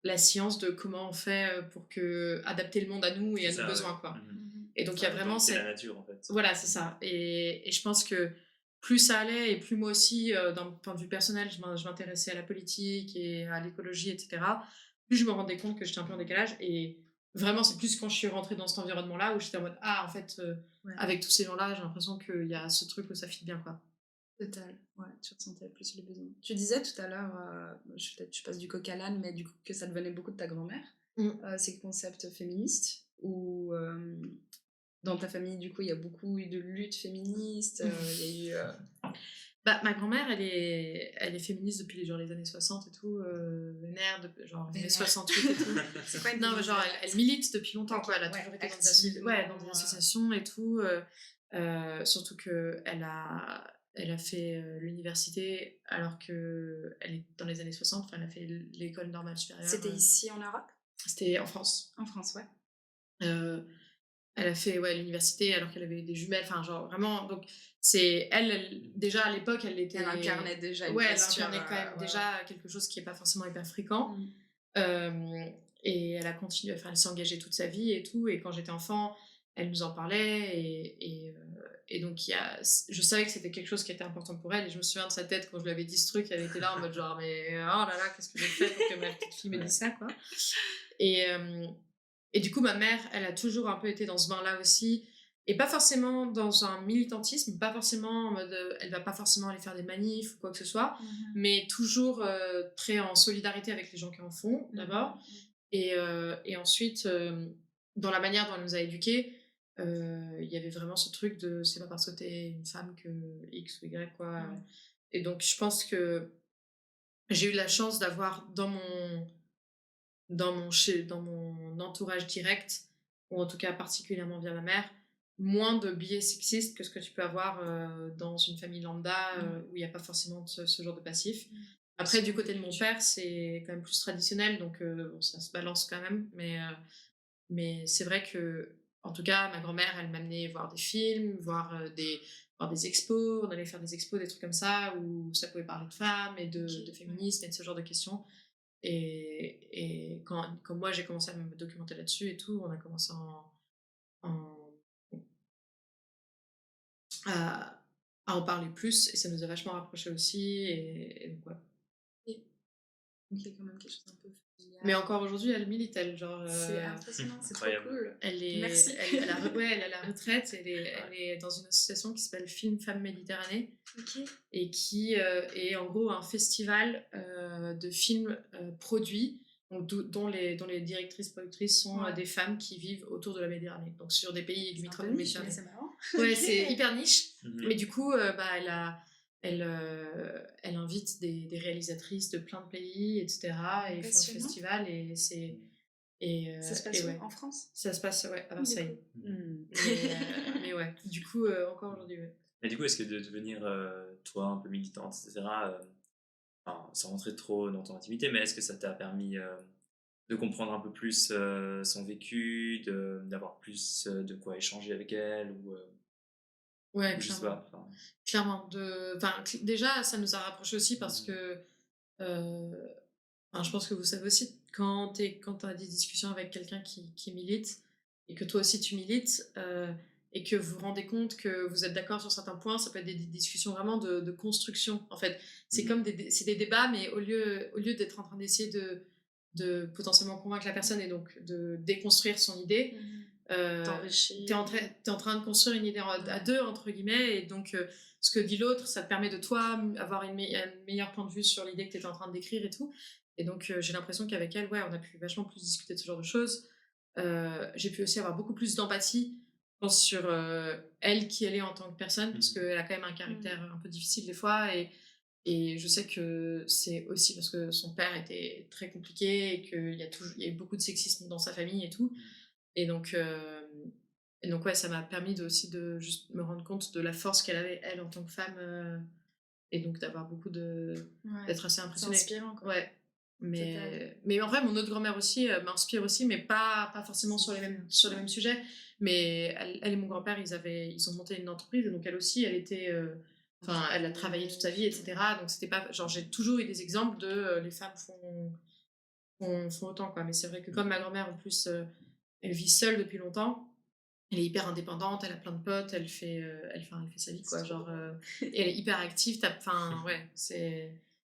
la science de comment on fait pour adapter le monde à nous et à nos besoins, quoi. Et donc, il y a vraiment c'est la nature, en fait. Voilà, c'est ça. Et je pense que plus ça allait, et plus moi aussi, d'un point de vue personnel, je m'intéressais à la politique et à l'écologie, etc., plus je me rendais compte que j'étais un peu en décalage. Et vraiment, c'est plus quand je suis rentrée dans cet environnement-là où j'étais en mode, en fait, avec tous ces gens-là, j'ai l'impression qu'il y a ce truc où ça fit bien, quoi. Total, ouais, tu ressentais plus les besoins. Tu disais tout à l'heure, je passe du coq à l'âne, mais du coup que ça devenait beaucoup de ta grand-mère. C'est le concept féministe ou dans ta famille, du coup, il y a beaucoup eu de luttes féministes. Il y a eu... ma grand-mère, elle est féministe depuis les années 60 et tout, vénère, les années 68 et tout. C'est quoi non, elle milite depuis longtemps, quoi. Elle a toujours été dans des associations et tout. Surtout qu'elle a fait l'université alors qu'elle est dans les années 60. Enfin, elle a fait l'école normale supérieure. C'était ici en Europe ? C'était en France. En France, ouais. Elle a fait l'université alors qu'elle avait des jumelles. Enfin, vraiment. Donc, c'est elle, déjà à l'époque, elle était. Elle incarnait déjà une elle incarnait quand même déjà quelque chose qui n'est pas forcément hyper fréquent. et elle a continué, enfin, elle s'est engagée toute sa vie et tout. Et quand j'étais enfant, elle nous en parlait. Et donc, je savais que c'était quelque chose qui était important pour elle. Et je me souviens de sa tête quand je lui avais dit ce truc. Elle était là en mode genre, mais oh là là, qu'est-ce que j'ai fait pour que ma petite fille me dise ça, quoi. Et, et du coup, ma mère, elle a toujours un peu été dans ce bain-là aussi. Et pas forcément dans un militantisme, pas forcément en mode, elle va pas forcément aller faire des manifs ou quoi que ce soit, mais toujours très en solidarité avec les gens qui en font, d'abord. Et ensuite, dans la manière dont elle nous a éduqués, il y avait vraiment ce truc de c'est pas parce que t'es une femme que X ou Y, quoi. Et donc, je pense que j'ai eu la chance d'avoir dans mon entourage direct, ou en tout cas particulièrement via ma mère, moins de biais sexistes que ce que tu peux avoir dans une famille lambda où il n'y a pas forcément ce genre de passif. Après, du côté de mon père, c'est quand même plus traditionnel, donc bon, ça se balance quand même. Mais c'est vrai que, en tout cas, ma grand-mère, elle m'amenait voir des films, voir des expos. On allait faire des expos, des trucs comme ça, où ça pouvait parler de femmes et de féminisme et de ce genre de questions. Et quand moi j'ai commencé à me documenter là-dessus et tout, on a commencé en- à en parler plus et ça nous a vachement rapprochés aussi. Et donc, ouais. Donc il y a quand même quelque chose d'un peu familial. Mais encore aujourd'hui, elle milite, elle, genre. C'est impressionnant, c'est trop Incroyable. cool. Merci. Elle a la retraite, elle Ouais. est dans une association qui s'appelle Film Femmes Méditerranée Ok. et qui est en gros un festival de films produits, donc, dont les directrices productrices sont des femmes qui vivent autour de la Méditerranée, donc sur des pays limitrophes de la Méditerranée. C'est marrant. Ouais, Ok. c'est hyper niche, Mhm. mais du coup, elle invite des réalisatrices de plein de pays, etc. et font le Passionnant. festival et c'est. Ça se passe et où ouais. En France? Ça se passe à Marseille. Mais ouais, du coup, encore aujourd'hui, ouais. Et du coup, est-ce que de devenir, toi, un peu militante, etc., enfin, sans rentrer trop dans ton intimité, mais est-ce que ça t'a permis de comprendre un peu plus son vécu, d'avoir plus de quoi échanger avec elle, Ouais, ou je sais clairement. pas. Enfin, Clairement. Déjà, ça nous a rapprochés aussi parce que je pense que vous savez aussi, quand tu as des discussions avec quelqu'un qui milite et que toi aussi tu milites et que vous vous rendez compte que vous êtes d'accord sur certains points, ça peut être des discussions vraiment de construction. En fait, c'est comme c'est des débats, mais au lieu d'être en train d'essayer de potentiellement convaincre la personne et donc de déconstruire son idée, t'es en train de construire une idée à deux, entre guillemets, et donc ce que dit l'autre, ça te permet de toi avoir un meilleur point de vue sur l'idée que tu étais en train de décrire et tout. Et donc j'ai l'impression qu'avec elle, ouais, on a pu vachement plus discuter de ce genre de choses. J'ai pu aussi avoir beaucoup plus d'empathie, je pense, sur elle, qui elle est en tant que personne, parce qu'elle a quand même un caractère un peu difficile des fois, et je sais que c'est aussi parce que son père était très compliqué et qu'il y a eu beaucoup de sexisme dans sa famille et tout. Et donc, ouais, ça m'a permis aussi de juste me rendre compte de la force qu'elle avait, elle, en tant que femme, et donc d'avoir beaucoup d'être assez impressionnée. C'est inspirant, quoi. Ouais. Mais en vrai, mon autre grand-mère aussi m'inspire aussi, mais pas forcément sur les mêmes sujets. Mais elle et mon grand-père, ils ont monté une entreprise, et donc elle aussi, elle était. Elle a travaillé toute sa vie, etc. Donc c'était pas. Genre, j'ai toujours eu des exemples de les femmes font autant, quoi. Mais c'est vrai que comme ma grand-mère, en plus, elle vit seule depuis longtemps. Elle est hyper indépendante, elle a plein de potes, elle fait sa vie, quoi. Genre, et elle est hyper active. Enfin, ouais,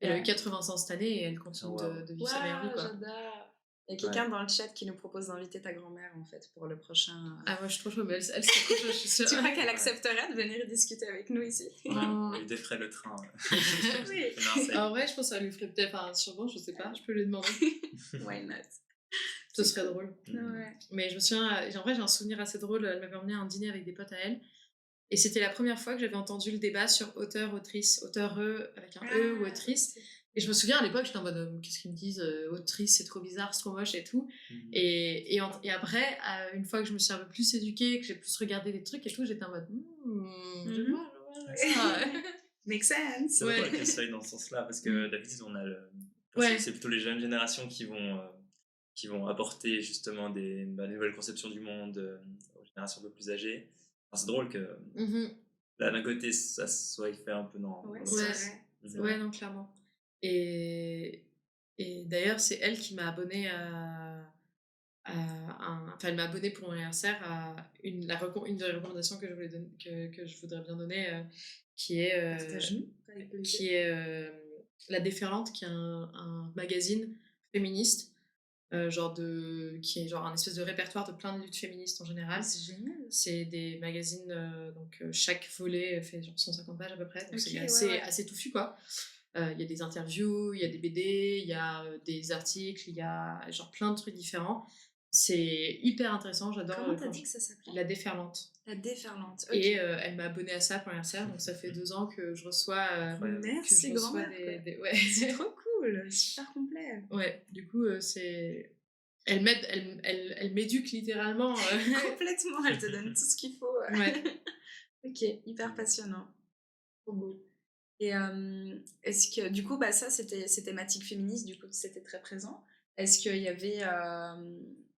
elle a eu 80 ans cette année et elle continue de vivre sa meilleure vie, quoi. J'adore. Il y a quelqu'un dans le chat qui nous propose d'inviter ta grand-mère, en fait, pour le prochain. Ah, moi, je suis trop chaude, mais elle serait trop chaude, je suis sûre. Tu crois qu'elle accepterait de venir discuter avec nous ici? on lui défrait le train. Oui. En vrai, je pense que ça lui ferait peut-être. Enfin, sûrement, je sais pas, je peux lui demander. Why not? Ce serait drôle. Ouais. Mais je me souviens, en vrai, j'ai un souvenir assez drôle. Elle m'avait emmené à un dîner avec des potes à elle. Et c'était la première fois que j'avais entendu le débat sur auteur-autrice. Auteur-e avec un E ou autrice. Et je me souviens à l'époque, j'étais en mode qu'est-ce qu'ils me disent autrice, c'est trop bizarre, c'est trop moche et tout. Et après, une fois que je me suis un peu plus éduquée, que j'ai plus regardé des trucs et tout, j'étais en mode je vois. Make sense. C'est drôle qu'elle soit dans ce sens-là, parce que d'habitude, on a c'est plutôt les jeunes générations qui vont apporter justement des nouvelles conceptions du monde aux générations un peu plus âgées. Enfin, c'est drôle que là, d'un côté, ça soit fait un peu dans Ouais, le c'est sens. vrai. Ouais, non, clairement. Et d'ailleurs, c'est elle qui m'a abonnée à enfin, elle m'a abonné pour mon anniversaire à une des recommandations que je voulais que je voudrais bien donner, qui est Partage-nous, avec plaisir. qui est La Déferlante, qui est un magazine féministe, qui est genre un espèce de répertoire de plein de luttes féministes en général. C'est génial. C'est des magazines, chaque volet fait genre 150 pages à peu près, donc Ok, c'est ouais. assez touffu quoi. Il y a des interviews, il y a des BD, il y a des articles, il y a genre plein de trucs différents. C'est hyper intéressant, j'adore. Comment t'as dit que ça s'appelait? La Déferlante. La Déferlante. Ok. Et elle m'a abonnée à ça pour l'anniversaire, donc ça fait 2 ans que je reçois, Merci grand-mère. des... Quoi. Ouais. C'est trop cool, super complet. Ouais, du coup, c'est... Elle m'aide, elle m'éduque littéralement. Complètement, elle te donne tout ce qu'il faut. Ouais. Ok, hyper passionnant. Trop beau. Et est-ce que, du coup, bah, ça, c'était ces thématiques féministes, du coup, c'était très présent. Est-ce qu'il y avait...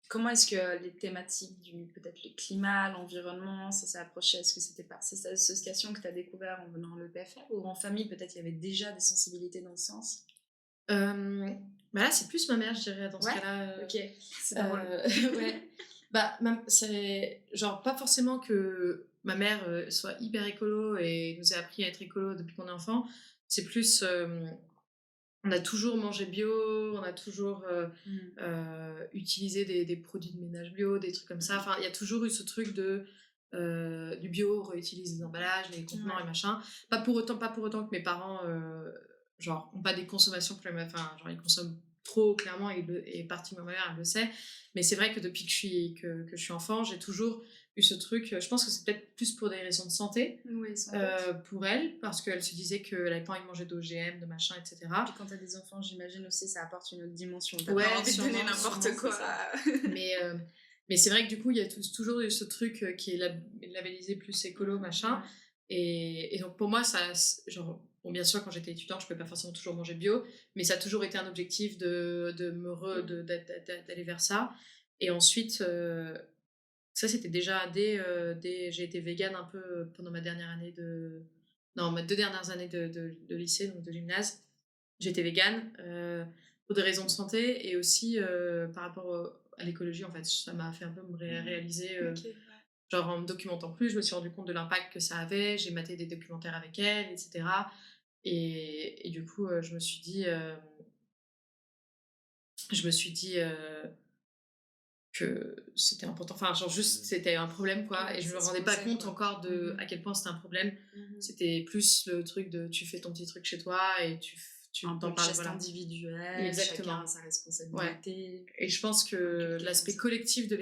comment est-ce que les thématiques du, peut-être le climat, l'environnement, ça s'est approché? Est-ce que c'était par ces associations que tu as découvert en venant à l'EPFL ou en famille, peut-être il y avait déjà des sensibilités dans ce sens? Bah là, c'est plus ma mère, je dirais, dans ce Ouais, cas-là. ok, c'est drôle. Ouais. Bah, c'est genre pas forcément que ma mère soit hyper écolo et nous ait appris à être écolo depuis qu'on est enfant. C'est plus, on a toujours mangé bio, on a toujours utilisé des produits de ménage bio, des trucs comme ça. Enfin, il y a toujours eu ce truc de du bio, on réutilise les emballages, les contenants Ouais. et machin. Pas pour autant que mes parents genre ont pas des consommations enfin genre ils consomment trop clairement et partie de ma mère elle le sait, mais c'est vrai que depuis que je suis enfant j'ai toujours eu ce truc. Je pense que c'est peut-être plus pour des raisons de santé, Oui, sans doute. pour elle, parce qu'elle se disait qu'elle n'avait pas envie de manger d'OGM, de machin, etc. Puis quand t'as des enfants, j'imagine aussi ça apporte une autre dimension. T'as Ouais, pas envie de donner sûrement, n'importe c'est quoi. ça. Mais c'est vrai que du coup il y a toujours eu ce truc qui est labellisé plus écolo, machin. Et donc pour moi, ça, genre, bon, bien sûr, quand j'étais étudiante, je ne pouvais pas forcément toujours manger bio, mais ça a toujours été un objectif d'aller vers ça. Et ensuite, ça c'était déjà j'ai été végane un peu pendant ma dernière année mes 2 dernières années de lycée, donc de gymnase. J'étais végane pour des raisons de santé et aussi par rapport à l'écologie, en fait. Ça m'a fait un peu me réaliser. Ok, ouais. Genre en me documentant plus, je me suis rendu compte de l'impact que ça avait. J'ai maté des documentaires avec elle, etc. Et du coup, je me suis dit que c'était important. Enfin, genre juste, c'était un problème, quoi. Ouais, Et je me ça se rendais pas posait, compte quoi. encore de à quel point c'était un problème. Mhm. C'était plus le truc de tu fais ton petit truc chez toi et tu Un peu t'en le parles, geste voilà. individuel, Exactement. chacun a sa responsabilité. Et je pense que Impliqué l'aspect comme ça. collectif de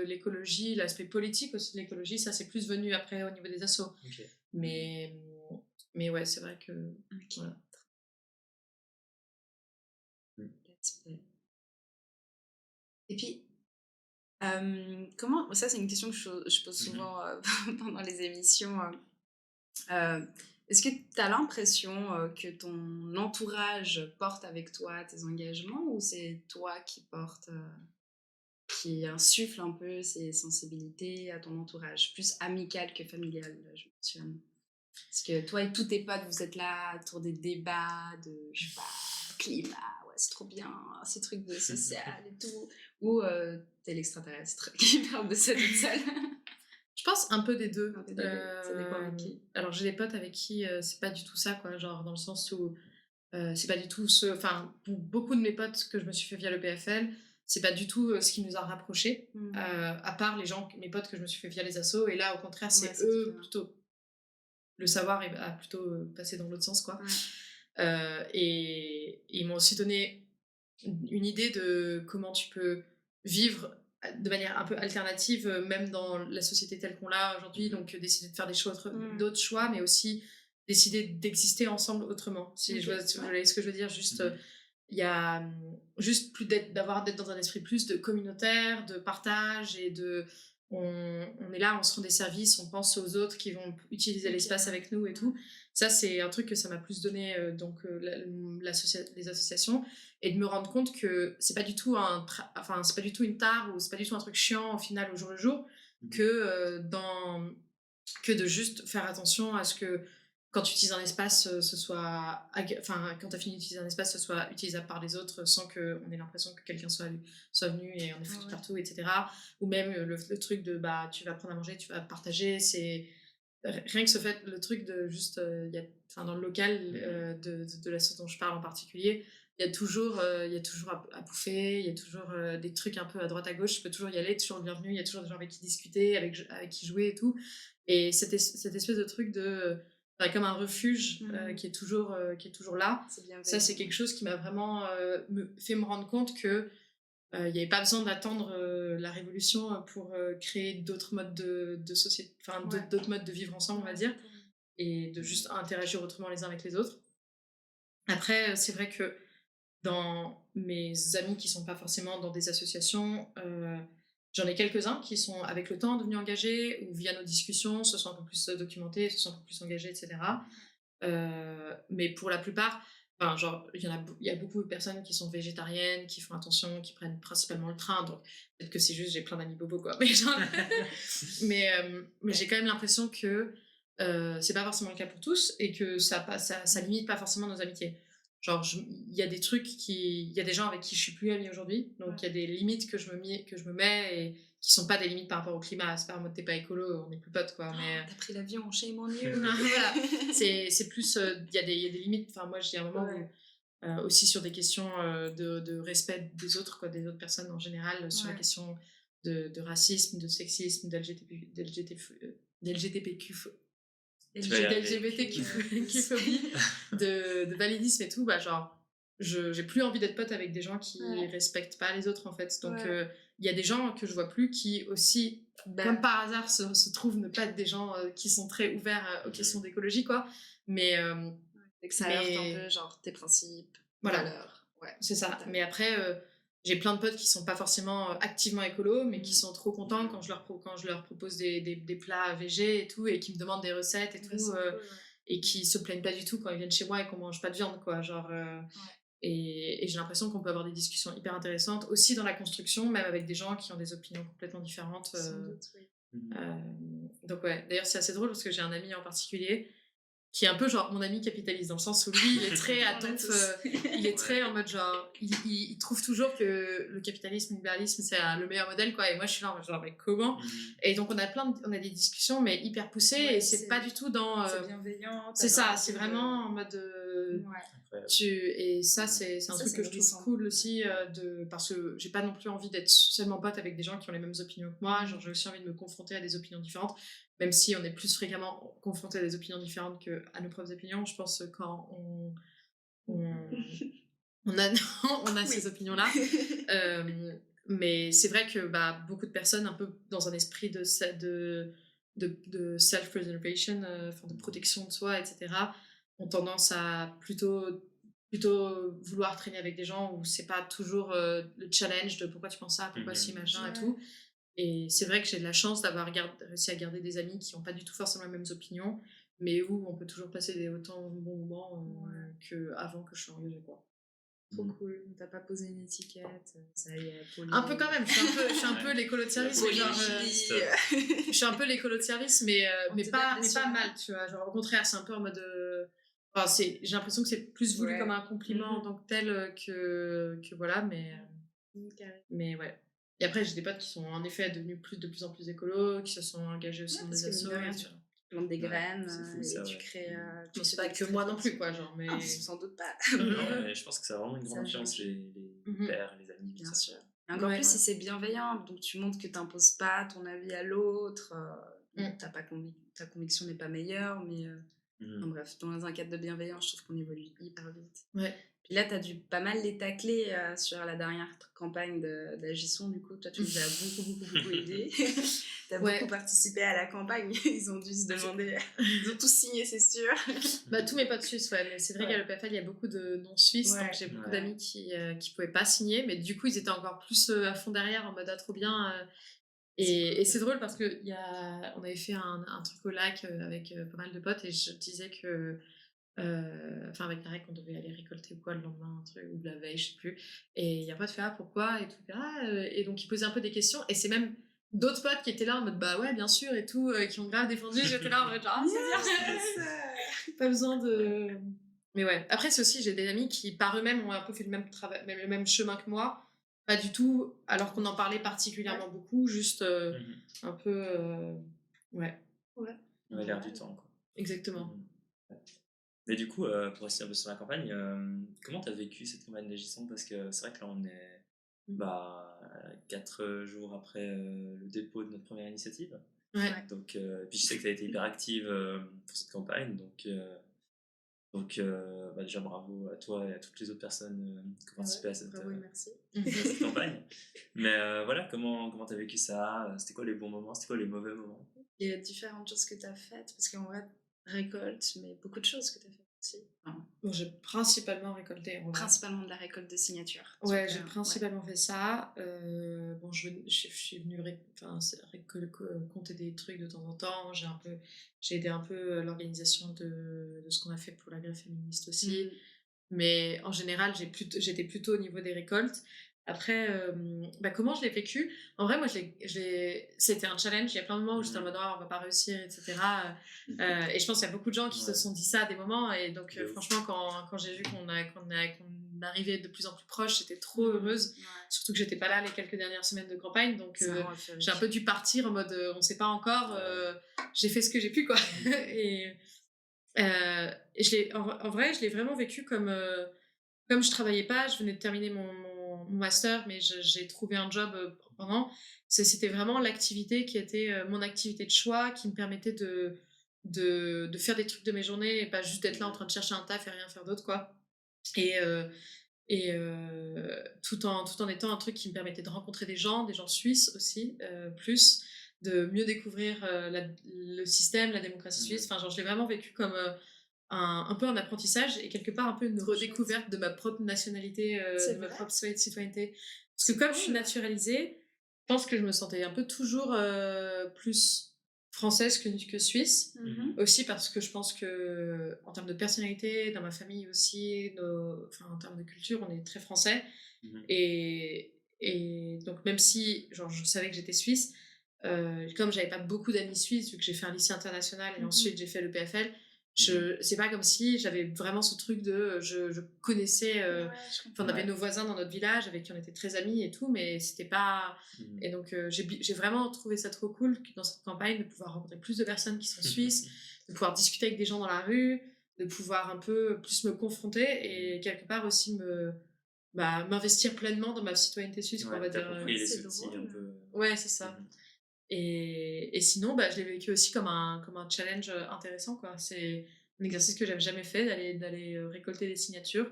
l'écologie, l'aspect politique aussi de l'écologie, ça c'est plus venu après au niveau des assos. Ok. Mais ouais, c'est vrai que Ok. voilà. Respect. Et puis, comment, ça c'est une question que je pose souvent pendant les émissions. Est-ce que tu as l'impression que ton entourage porte avec toi tes engagements ou c'est toi qui porte, qui insuffle un peu ces sensibilités à ton entourage, plus amical que familial, là, je mentionne. Parce que toi et tous tes potes, vous êtes là autour des débats de, je sais pas, climat, ouais, c'est trop bien, ces trucs de social et tout. Ou t'es l'extraterrestre qui parle de ça toute seule. Je pense un peu des deux. Un peu des deux, ça dépend avec qui. Alors j'ai des potes avec qui c'est pas du tout ça, quoi, genre dans le sens où c'est pas du tout enfin pour beaucoup de mes potes que je me suis fait via le PFL, c'est pas du tout ce qui nous a rapprochés, à part mes potes que je me suis fait via les assos, et là au contraire c'est Ouais, c'est eux différent. plutôt, le savoir a plutôt passé dans l'autre sens, quoi. Et ils m'ont aussi donné une idée de comment tu peux vivre de manière un peu alternative, même dans la société telle qu'on l'a aujourd'hui, donc décider de faire d'autres choix, mais aussi décider d'exister ensemble autrement. Si Ok, vous voyez ce que je veux dire, juste il y a juste plus d'être dans un esprit plus de communautaire, de partage, et on est là, on se rend des services, on pense aux autres qui vont utiliser l'espace avec nous et tout. Ça, c'est un truc que ça m'a plus donné, les associations, et de me rendre compte que c'est pas du tout c'est pas du tout une tare, ou c'est pas du tout un truc chiant au final au jour le jour, que de juste faire attention à ce que quand tu utilises un espace, quand tu as fini d'utiliser un espace, ce soit utilisable par les autres sans qu'on ait l'impression que quelqu'un soit venu et on est foutu partout, etc. Ou même le truc de tu vas prendre à manger, tu vas partager. C'est rien que le truc de juste, dans le local de la sauce dont je parle en particulier, il y a toujours à bouffer, il y a toujours des trucs un peu à droite à gauche, je peux toujours y aller, toujours le bienvenu, il y a toujours des gens avec qui discuter, avec qui jouer et tout. Et cette espèce de truc comme un refuge qui est toujours là. Ça, c'est quelque chose qui m'a vraiment fait me rendre compte que il n'y avait pas besoin d'attendre la révolution pour créer d'autres modes de société, d'autres modes de vivre ensemble, on va dire, et de juste interagir autrement les uns avec les autres. Après, c'est vrai que dans mes amis qui sont pas forcément dans des associations, j'en ai quelques-uns qui sont avec le temps devenus engagés ou via nos discussions se sont un peu plus documentés, se sont un peu plus engagés, etc. Mais pour la plupart, il y a beaucoup de personnes qui sont végétariennes, qui font attention, qui prennent principalement le train. Donc peut-être que c'est juste j'ai plein d'amis bobos quoi. Mais j'ai quand même l'impression que c'est pas forcément le cas pour tous et que ça limite pas forcément nos amitiés. Il y a des trucs il y a des gens avec qui je suis plus amie aujourd'hui, donc il y a des limites que je me mets et qui sont pas des limites par rapport au climat. C'est pas en mode t'es pas écolo, on est plus potes quoi. Mais t'as pris l'avion, shame on you. voilà, c'est plus il y a des limites. Enfin moi je dis à un moment où aussi sur des questions de respect des autres quoi, des autres personnes en général, sur la question de racisme, de sexisme, d'LGBTQ d'LGBTQ-phobie, de validisme et tout, j'ai plus envie d'être pote avec des gens qui respectent pas les autres en fait. Donc il y a des gens que je vois plus qui aussi, comme par hasard, se trouvent ne pas être des gens qui sont très ouverts aux questions d'écologie quoi. Mais et que ça heurte un peu genre tes principes, valeurs. C'est ça. Mais après j'ai plein de potes qui sont pas forcément activement écolos, mais qui sont trop contents quand je leur propose des plats végés et tout, et qui me demandent des recettes et tout, cool, et qui se plaignent pas du tout quand ils viennent chez moi et qu'on mange pas de viande, quoi. Et j'ai l'impression qu'on peut avoir des discussions hyper intéressantes, aussi dans la construction, même avec des gens qui ont des opinions complètement différentes. Sans doute, Donc ouais, d'ailleurs c'est assez drôle parce que j'ai un ami en particulier qui est un peu genre mon ami capitaliste, dans le sens où lui il est très il est très en mode genre il trouve toujours que le capitalisme, le libéralisme c'est le meilleur modèle quoi, et moi je suis là en mode genre mais comment et donc on a des discussions mais hyper poussées, et c'est pas du tout dans c'est bienveillant, c'est ça, c'est vraiment en mode et ça c'est un truc que je trouve cool aussi parce que j'ai pas non plus envie d'être seulement pote avec des gens qui ont les mêmes opinions que moi, j'ai aussi envie de me confronter à des opinions différentes, même si on est plus fréquemment confronté à des opinions différentes qu'à nos propres opinions. Je pense quand on a ces opinions-là. Mais c'est vrai que beaucoup de personnes, un peu dans un esprit de self-preservation, de protection de soi, etc., ont tendance à plutôt vouloir traîner avec des gens où c'est pas toujours le challenge de pourquoi tu penses ça, pourquoi si machin et tout. Et c'est vrai que j'ai de la chance d'avoir réussi à garder des amis qui n'ont pas du tout forcément les mêmes opinions, mais où on peut toujours passer autant de bons moments qu'avant que je sois engagée, quoi. Trop cool, t'as pas posé une étiquette, ça y est, poli. Un peu quand même, je suis un peu l'écolo de service, mais je suis un peu l'écolo de service, mais pas mal, tu vois. Genre, au contraire, c'est un peu en mode. J'ai l'impression que c'est plus voulu comme un compliment en tant que tel que voilà, mais ouais. Et après, j'ai des potes qui sont en effet devenus de plus en plus écolos, qui se sont engagés aussi dans des assos. Tu plantes des graines et tu crées. C'est pas que moi non plus, quoi. Genre, mais... sans doute pas. Non, mais je pense que ça a vraiment une grande influence, les pères, les amis. Bien sûr. Et encore plus si c'est bienveillant, donc tu montres que tu n'imposes pas ton avis à l'autre, ta conviction n'est pas meilleure, mais bref, dans un cadre de bienveillance, je trouve qu'on évolue hyper vite. Ouais. Puis là, tu as dû pas mal les tacler sur la dernière campagne d'Agisson, du coup. Toi, tu nous as beaucoup aidé. Tu as beaucoup participé à la campagne. Ils ont dû se demander. Ils ont tous signé, c'est sûr. Tous mes potes suisses, mais c'est vrai qu'à l'EPFL, il y a beaucoup de non-suisses, donc j'ai beaucoup d'amis qui pouvaient pas signer, mais du coup, ils étaient encore plus à fond derrière, en mode trop bien. Et c'est drôle parce que on avait fait un truc au lac avec pas mal de potes, et je disais que avec Tarek, on devait aller récolter quoi le lendemain, un truc, ou la veille, je sais plus, et il y a pas de fait pourquoi et tout, et donc il posait un peu des questions, et c'est même d'autres potes qui étaient là en mode bah ouais bien sûr et tout, qui ont grave défendu, j'étais là en mode genre pas besoin de. Mais ouais, après c'est aussi j'ai des amis qui par eux-mêmes ont un peu fait le même travail, le même chemin que moi, pas du tout alors qu'on en parlait particulièrement beaucoup, juste un peu ouais, Ouais. On avait l'air du temps, quoi. exactement. Ouais. Mais du coup, pour rester un peu sur la campagne, comment t'as vécu cette campagne législante? Parce que c'est vrai que là, on est bah, 4 jours après le dépôt de notre première initiative. Ouais. Donc, puis je sais que tu as été hyper active pour cette campagne. Donc bah, déjà bravo à toi et à toutes les autres personnes qui ont participé à Bravo et merci. cette campagne. Mais voilà, comment tu as vécu ça? C'était quoi les bons moments? C'était quoi les mauvais moments? Il y a différentes choses que tu as faites, parce qu'en vrai, récolte, mais beaucoup de choses que tu as faites aussi. Enfin, Bon, j'ai principalement récolté en vrai. principalement de la récolte de signatures. Ouais, Donc, j'ai principalement fait ça. Bon, je suis venue compter des trucs de temps en temps. J'ai aidé un peu à l'organisation de ce qu'on a fait pour la grève féministe aussi. Mais en général, j'étais plutôt au niveau des récoltes. Après, bah, comment je l'ai vécu? En vrai, moi, c'était un challenge. Il y a plein de moments où j'étais en mode, oh, on va pas réussir, etc. Et je pense qu'il y a beaucoup de gens qui se sont dit ça à des moments. Et donc, franchement, quand j'ai vu qu'on arrivait de plus en plus proche, j'étais trop heureuse. Ouais. Surtout que j'étais pas là les quelques dernières semaines de campagne. Donc, Ça rend euphorique. j'ai un peu dû partir en mode, on sait pas encore. J'ai fait ce que j'ai pu, quoi. Et en vrai, je l'ai vraiment vécu comme je travaillais pas, je venais de terminer mon master, mais j'ai trouvé un job pendant. C'était vraiment l'activité qui était mon activité de choix, qui me permettait de faire des trucs de mes journées et pas juste d'être là en train de chercher un taf et rien faire d'autre, quoi. Et, tout en étant un truc qui me permettait de rencontrer des gens suisses aussi, plus, de mieux découvrir le système, la démocratie suisse. Enfin, genre, je l'ai vraiment vécu comme un peu un apprentissage et quelque part un peu une redécouverte de ma propre nationalité, de ma propre citoyenneté. Parce que comme je suis naturalisée, je pense que je me sentais un peu toujours plus française que suisse. Aussi parce que je pense que en termes de personnalité, dans ma famille aussi, en termes de culture, on est très français. Et donc même si genre, je savais que j'étais suisse, comme j'avais pas beaucoup d'amis suisses, vu que j'ai fait un lycée international et ensuite j'ai fait le PFL, c'est pas comme si j'avais vraiment ce truc de je connaissais on avait nos voisins dans notre village avec qui on était très amis et tout, mais c'était pas et donc j'ai vraiment trouvé ça trop cool dans cette campagne de pouvoir rencontrer plus de personnes qui sont suisses, de pouvoir discuter avec des gens dans la rue, de pouvoir un peu plus me confronter et quelque part aussi m'investir pleinement dans ma citoyenneté suisse, on va dire. Les outils un peu. Ouais, c'est ça. Et sinon, je l'ai vécu aussi comme un challenge intéressant, quoi. C'est un exercice que j'avais jamais fait, d'aller récolter des signatures.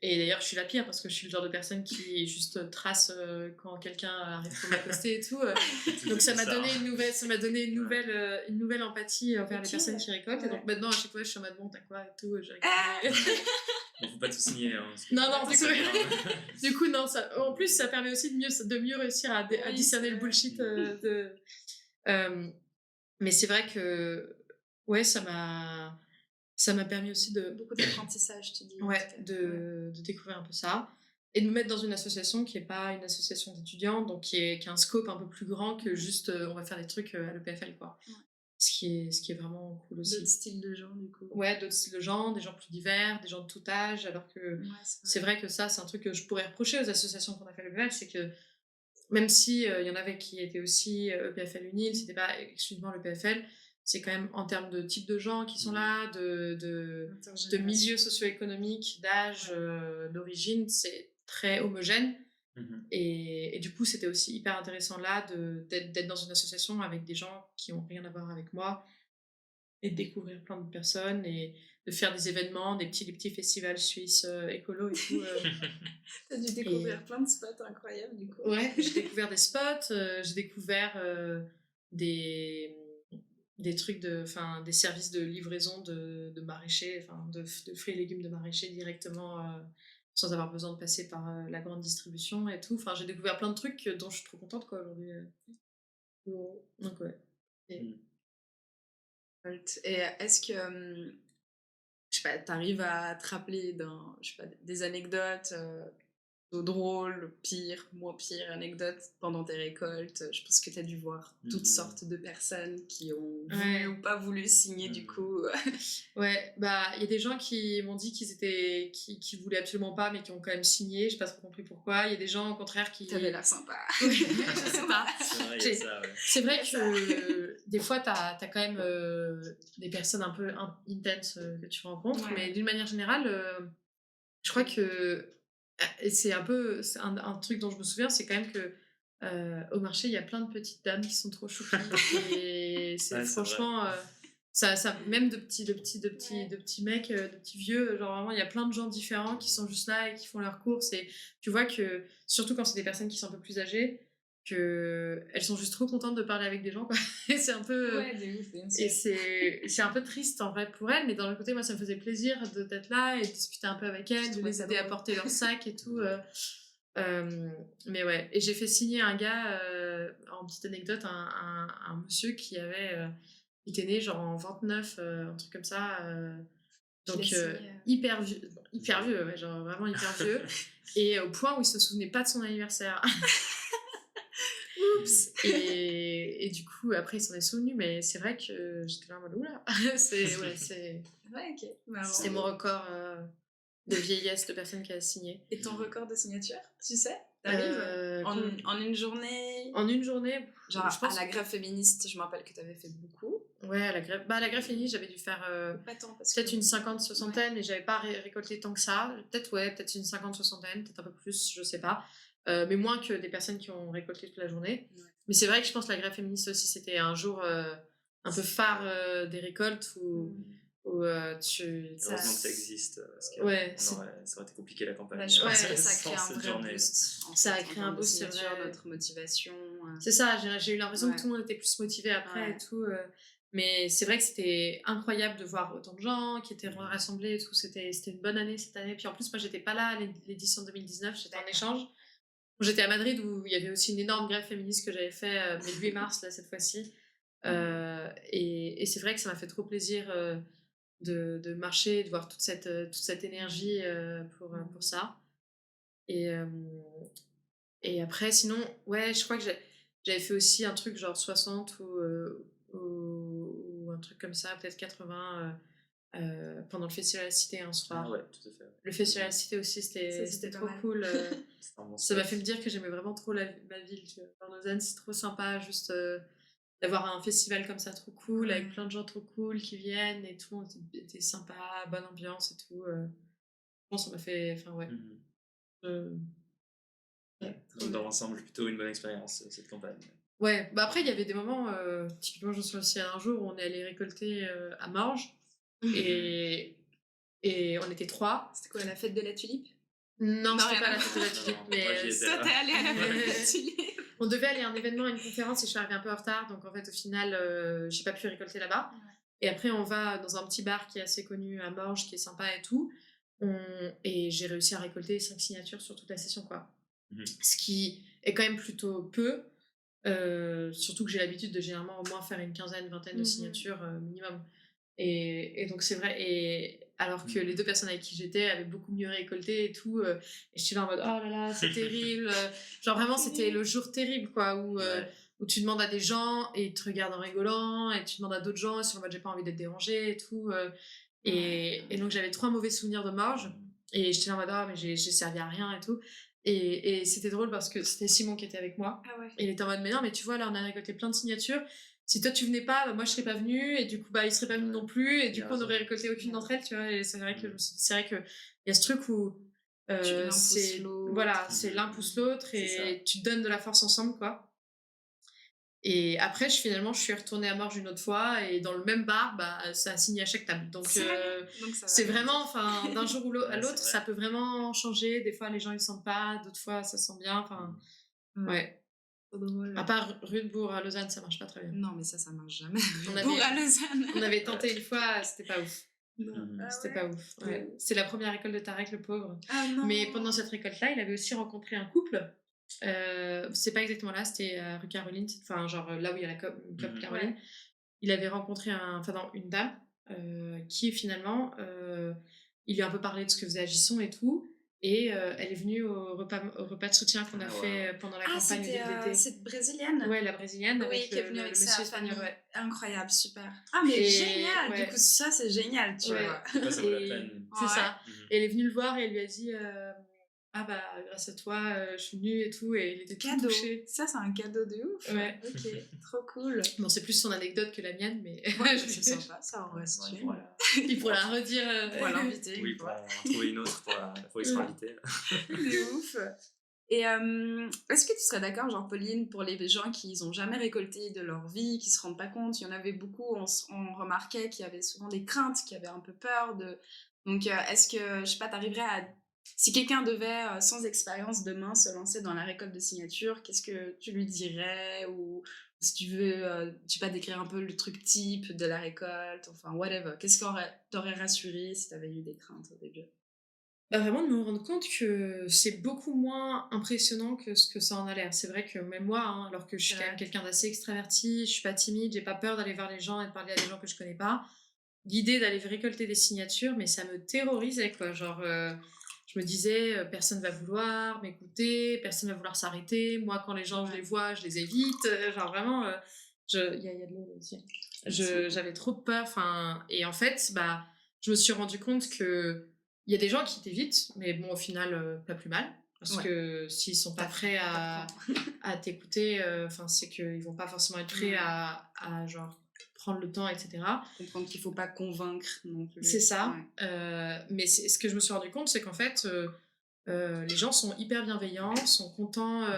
Et d'ailleurs, je suis la pire parce que je suis le genre de personne qui juste trace quand quelqu'un arrive pour m'accoster et tout. Donc ça m'a donné une nouvelle empathie envers les personnes qui récoltent. Et donc maintenant, à chaque fois, je suis en mode bon, t'as quoi et tout. Il faut pas tout signer. Hein, non, du coup, non. En plus, ça permet aussi de mieux réussir à discerner le bullshit. Mais c'est vrai que ouais, ça m'a permis aussi beaucoup d'apprentissage, tu dis. Ouais, de découvrir un peu ça. Et de me mettre dans une association qui n'est pas une association d'étudiants, donc qui a un scope un peu plus grand que juste on va faire des trucs à l'EPFL, quoi. Ouais. Ce qui est vraiment cool aussi. D'autres styles de gens, du coup. Ouais, d'autres styles de gens, des gens plus divers, des gens de tout âge, alors que c'est vrai que ça, c'est un truc que je pourrais reprocher aux associations qu'on a fait à l'EPFL, c'est que même si il y en avait qui étaient aussi EPFL UNIL, c'était pas exclusivement l'EPFL, c'est quand même en termes de type de gens qui sont là, de milieu socio-économique, d'âge, d'origine, c'est très homogène. Et du coup, c'était aussi hyper intéressant là d'être dans une association avec des gens qui n'ont rien à voir avec moi et de découvrir plein de personnes et de faire des événements, des petits festivals suisses écolo et tout. T'as dû découvrir plein de spots incroyables, du coup. Ouais, j'ai découvert des spots, j'ai découvert des trucs des services de livraison de maraîchers, de fruits et légumes de maraîchers directement sans avoir besoin de passer par la grande distribution et tout. Enfin, j'ai découvert plein de trucs dont je suis trop contente, quoi, aujourd'hui. Donc, ouais. Et est-ce que, je sais pas, t'arrives à te rappeler je sais pas, des anecdotes drôle, pire, moins pire anecdote pendant tes récoltes? Je pense que tu as dû voir toutes sortes de personnes qui ont voulu ou pas voulu signer du coup. Ouais, bah il y a des gens qui m'ont dit qui voulaient absolument pas mais qui ont quand même signé, j'ai pas trop compris pourquoi. Il y a des gens au contraire qui T'avais l'air sympa. Oui, je sais pas. C'est vrai, il y a ça, ouais. C'est vrai que des fois, t'as quand même des personnes un peu intenses que tu rencontres, Ouais. mais d'une manière générale, je crois que et c'est un truc dont je me souviens, c'est quand même que au marché, il y a plein de petites dames qui sont trop choupies et c'est Ouais, c'est franchement même de petits mecs, de petits vieux, genre vraiment il y a plein de gens différents qui sont juste là et qui font leurs courses et tu vois que surtout quand c'est des personnes qui sont un peu plus âgées que elles sont juste trop contentes de parler avec des gens quoi. Et c'est un peu Ouais, de ouf, bien et sûr. c'est un peu triste en vrai pour elles, mais d'un autre côté moi ça me faisait plaisir d'être là et de discuter un peu avec elles, de trouvais les ça aider à drôle. porter leurs sacs et tout. Mais ouais, et j'ai fait signer un gars, en petite anecdote, un monsieur qui était né genre en 29, un truc comme ça. Tu l'as Donc signé, hyper vieux, ouais, genre vraiment hyper vieux. Et au point où il se souvenait pas de son anniversaire. Oups. Et du coup, après, il s'en est souvenu, mais c'est vrai que j'étais là en mode oula. Ouais, ok, marrant. C'était mon record de vieillesse de personne qui a signé. Et ton record de signature, tu sais? T'arrives en une journée? En une journée, Genre, je pense. à la grève féministe, je me rappelle que t'avais fait beaucoup. Ouais, à la grève. Bah, à la grève féministe, j'avais dû faire Pas tant, parce peut-être que... une 50-60aine, mais j'avais pas récolté tant que ça. Peut-être une 50-60aine, peut-être un peu plus, je sais pas. Mais moins que des personnes qui ont récolté toute la journée. Ouais. Mais c'est vrai que je pense que la grève féministe aussi, c'était un jour un peu phare des récoltes où tu. Heureusement que ça existe, parce que Ouais, ça aurait été compliqué la campagne. Bah, je pense Ouais, que ça a sans créé un cette vrai journée. boost. En Ça a fait, créé en un termes de boost, c'est signature, vrai. notre motivation. C'est ça, j'ai eu l'impression Ouais. que tout le monde était plus motivé après Ouais. et tout. Mais c'est vrai que c'était incroyable de voir autant de gens qui étaient rassemblés et tout. C'était une bonne année cette année. Puis en plus, moi, j'étais pas là à l'édition 2019, j'étais en échange. J'étais à Madrid où il y avait aussi une énorme grève féministe que j'avais fait, mais le 8 mars, là, cette fois-ci. Et c'est vrai que ça m'a fait trop plaisir de marcher, de voir toute cette énergie pour ça. Et après, sinon, ouais, je crois que j'avais fait aussi un truc genre 60 ou un truc comme ça, peut-être 80 pendant le Festival à la Cité un soir. Ah ouais, tout à fait. Le Festival à la Cité aussi, c'était trop cool. Ça m'a fait me dire que j'aimais vraiment trop ma ville. Tu vois. Lausanne, c'est trop sympa, juste d'avoir un festival comme ça trop cool, avec plein de gens trop cool qui viennent et tout. Était sympa, bonne ambiance et tout. Je pense que ça m'a fait. Enfin, ouais. Donc, dans l'ensemble, plutôt une bonne expérience, cette campagne. Ouais, bah après, il y avait des moments, typiquement, je me souviens aussi un jour où on est allé récolter à Morges et on était 3. C'était quoi, la fête de la tulipe? Non, c'était rien pas à la fête de la tulipe, Moi, j'y mais étais. Toi, t'es allée à la fête de la tulipe. on devait aller à un événement, à une conférence et je suis arrivée un peu en retard, donc en fait, au final, j'ai pas pu récolter là-bas. Ouais. Et après, on va dans un petit bar qui est assez connu à Morges, qui est sympa et tout. Et j'ai réussi à récolter 5 signatures sur toute la session, quoi. Ce qui est quand même plutôt peu. Surtout que j'ai l'habitude de généralement au moins faire une quinzaine, vingtaine de signatures minimum. Et donc c'est vrai, et alors que les 2 personnes avec qui j'étais avaient beaucoup mieux récolté et tout, et j'étais là en mode oh là là, c'est terrible. Genre vraiment, c'était le jour terrible, quoi, où tu demandes à des gens et ils te regardent en rigolant, et tu demandes à d'autres gens, et sur le mode j'ai pas envie d'être dérangée et tout. Et donc j'avais 3 mauvais souvenirs de Morges, et j'étais là en mode oh, mais j'ai servi à rien et tout. Et c'était drôle parce que c'était Simon qui était avec moi. Ah ouais. Et il était en mode mais non, mais tu vois, là on a récolté plein de signatures. Si toi tu venais pas, bah, moi je serais pas venue, et du coup bah il serait pas venu non plus, et du coup on n'aurait récolté aucune d'entre elles, tu vois. Et c'est vrai que je me suis dit, c'est vrai que il y a ce truc où c'est voilà, c'est l'un pousse l'autre et tu te donnes de la force ensemble, quoi. Et après finalement je suis retournée à Morges une autre fois, et dans le même bar, bah ça a signé à chaque table. Donc c'est vraiment, enfin, d'un jour à l'autre, ça peut vraiment changer. Des fois les gens ils sentent pas, d'autres fois ça sent bien. Enfin ouais. À part Rudebourg à Lausanne, ça marche pas très bien. Non, mais ça marche jamais. Rudebourg à Lausanne. On avait tenté une fois, c'était pas ouf. C'était Pas ouf. Ouais. C'est la première récolte de Tarek, le pauvre. Ah non. Mais pendant cette récolte-là, il avait aussi rencontré un couple. C'est pas exactement là, c'était rue Caroline, enfin genre là où il y a la COP Caroline. Ouais. Il avait rencontré une dame qui finalement, il lui a un peu parlé de ce que faisait Agisson et tout. Et elle est venue au repas de soutien qu'on a fait pendant la campagne au c'était début de l'été. cette brésilienne. Ouais, la brésilienne Oui, avec qui est venue le avec monsieur sa espagnol, famille. ouais. Incroyable, super. Ah, mais Et génial. Du ouais, coup, ça, c'est génial, tu ouais. vois. Des fois, ça vaut la Et peine. c'est Ouais. ça. Mhm. Et elle est venue le voir et elle lui a dit ah bah grâce à toi je suis venue et tout, et il était tout Cadeau. touché. Ça, c'est un cadeau de ouf. Ouais. Ok, trop cool. Bon, c'est plus son anecdote que la mienne, mais Ouais, c'est sympa, ça en reste Ouais, une. voilà. il pourra la redire. On va l'inviter Oui, une pour fois. en trouver une autre pour la fois où il sera invité. C'est ouf. Et est-ce que tu serais d'accord, genre Pauline, pour les gens qui n'ont jamais récolté de leur vie, qui se rendent pas compte, il y en avait beaucoup, on remarquait qu'il y avait souvent des craintes, qu'il y avait un peu peur de... Donc est-ce que, je sais pas, t'arriverais à... Si quelqu'un devait, sans expérience, demain se lancer dans la récolte de signatures, qu'est-ce que tu lui dirais? Ou si tu veux, je sais pas, décrire un peu le truc type de la récolte, enfin, whatever. Qu'est-ce qui t'aurait rassuré si t'avais eu des craintes au début? Bah, vraiment de me rendre compte que c'est beaucoup moins impressionnant que ce que ça en a l'air. C'est vrai que même moi, hein, alors que je suis C'est quand même vrai. quelqu'un d'assez extraverti, je suis pas timide, j'ai pas peur d'aller voir les gens et de parler à des gens que je connais pas, l'idée d'aller récolter des signatures, mais ça me terrorisait, quoi. Genre, je me disais, personne va vouloir m'écouter, personne va vouloir s'arrêter. Moi, quand les gens, je les vois, je les évite. Genre, vraiment, il y a de l'eau là aussi. J'avais trop peur. Et en fait, bah, je me suis rendu compte que il y a des gens qui t'évitent, mais bon, au final, pas plus mal. Parce Ouais. que s'ils sont pas prêts à t'écouter, c'est qu'ils vont pas forcément être prêts Ouais. à genre prendre le temps, etc. Comprendre qu'il faut pas convaincre non plus. C'est ça. Ouais. Mais ce que je me suis rendu compte, c'est qu'en fait, les gens sont hyper bienveillants, sont contents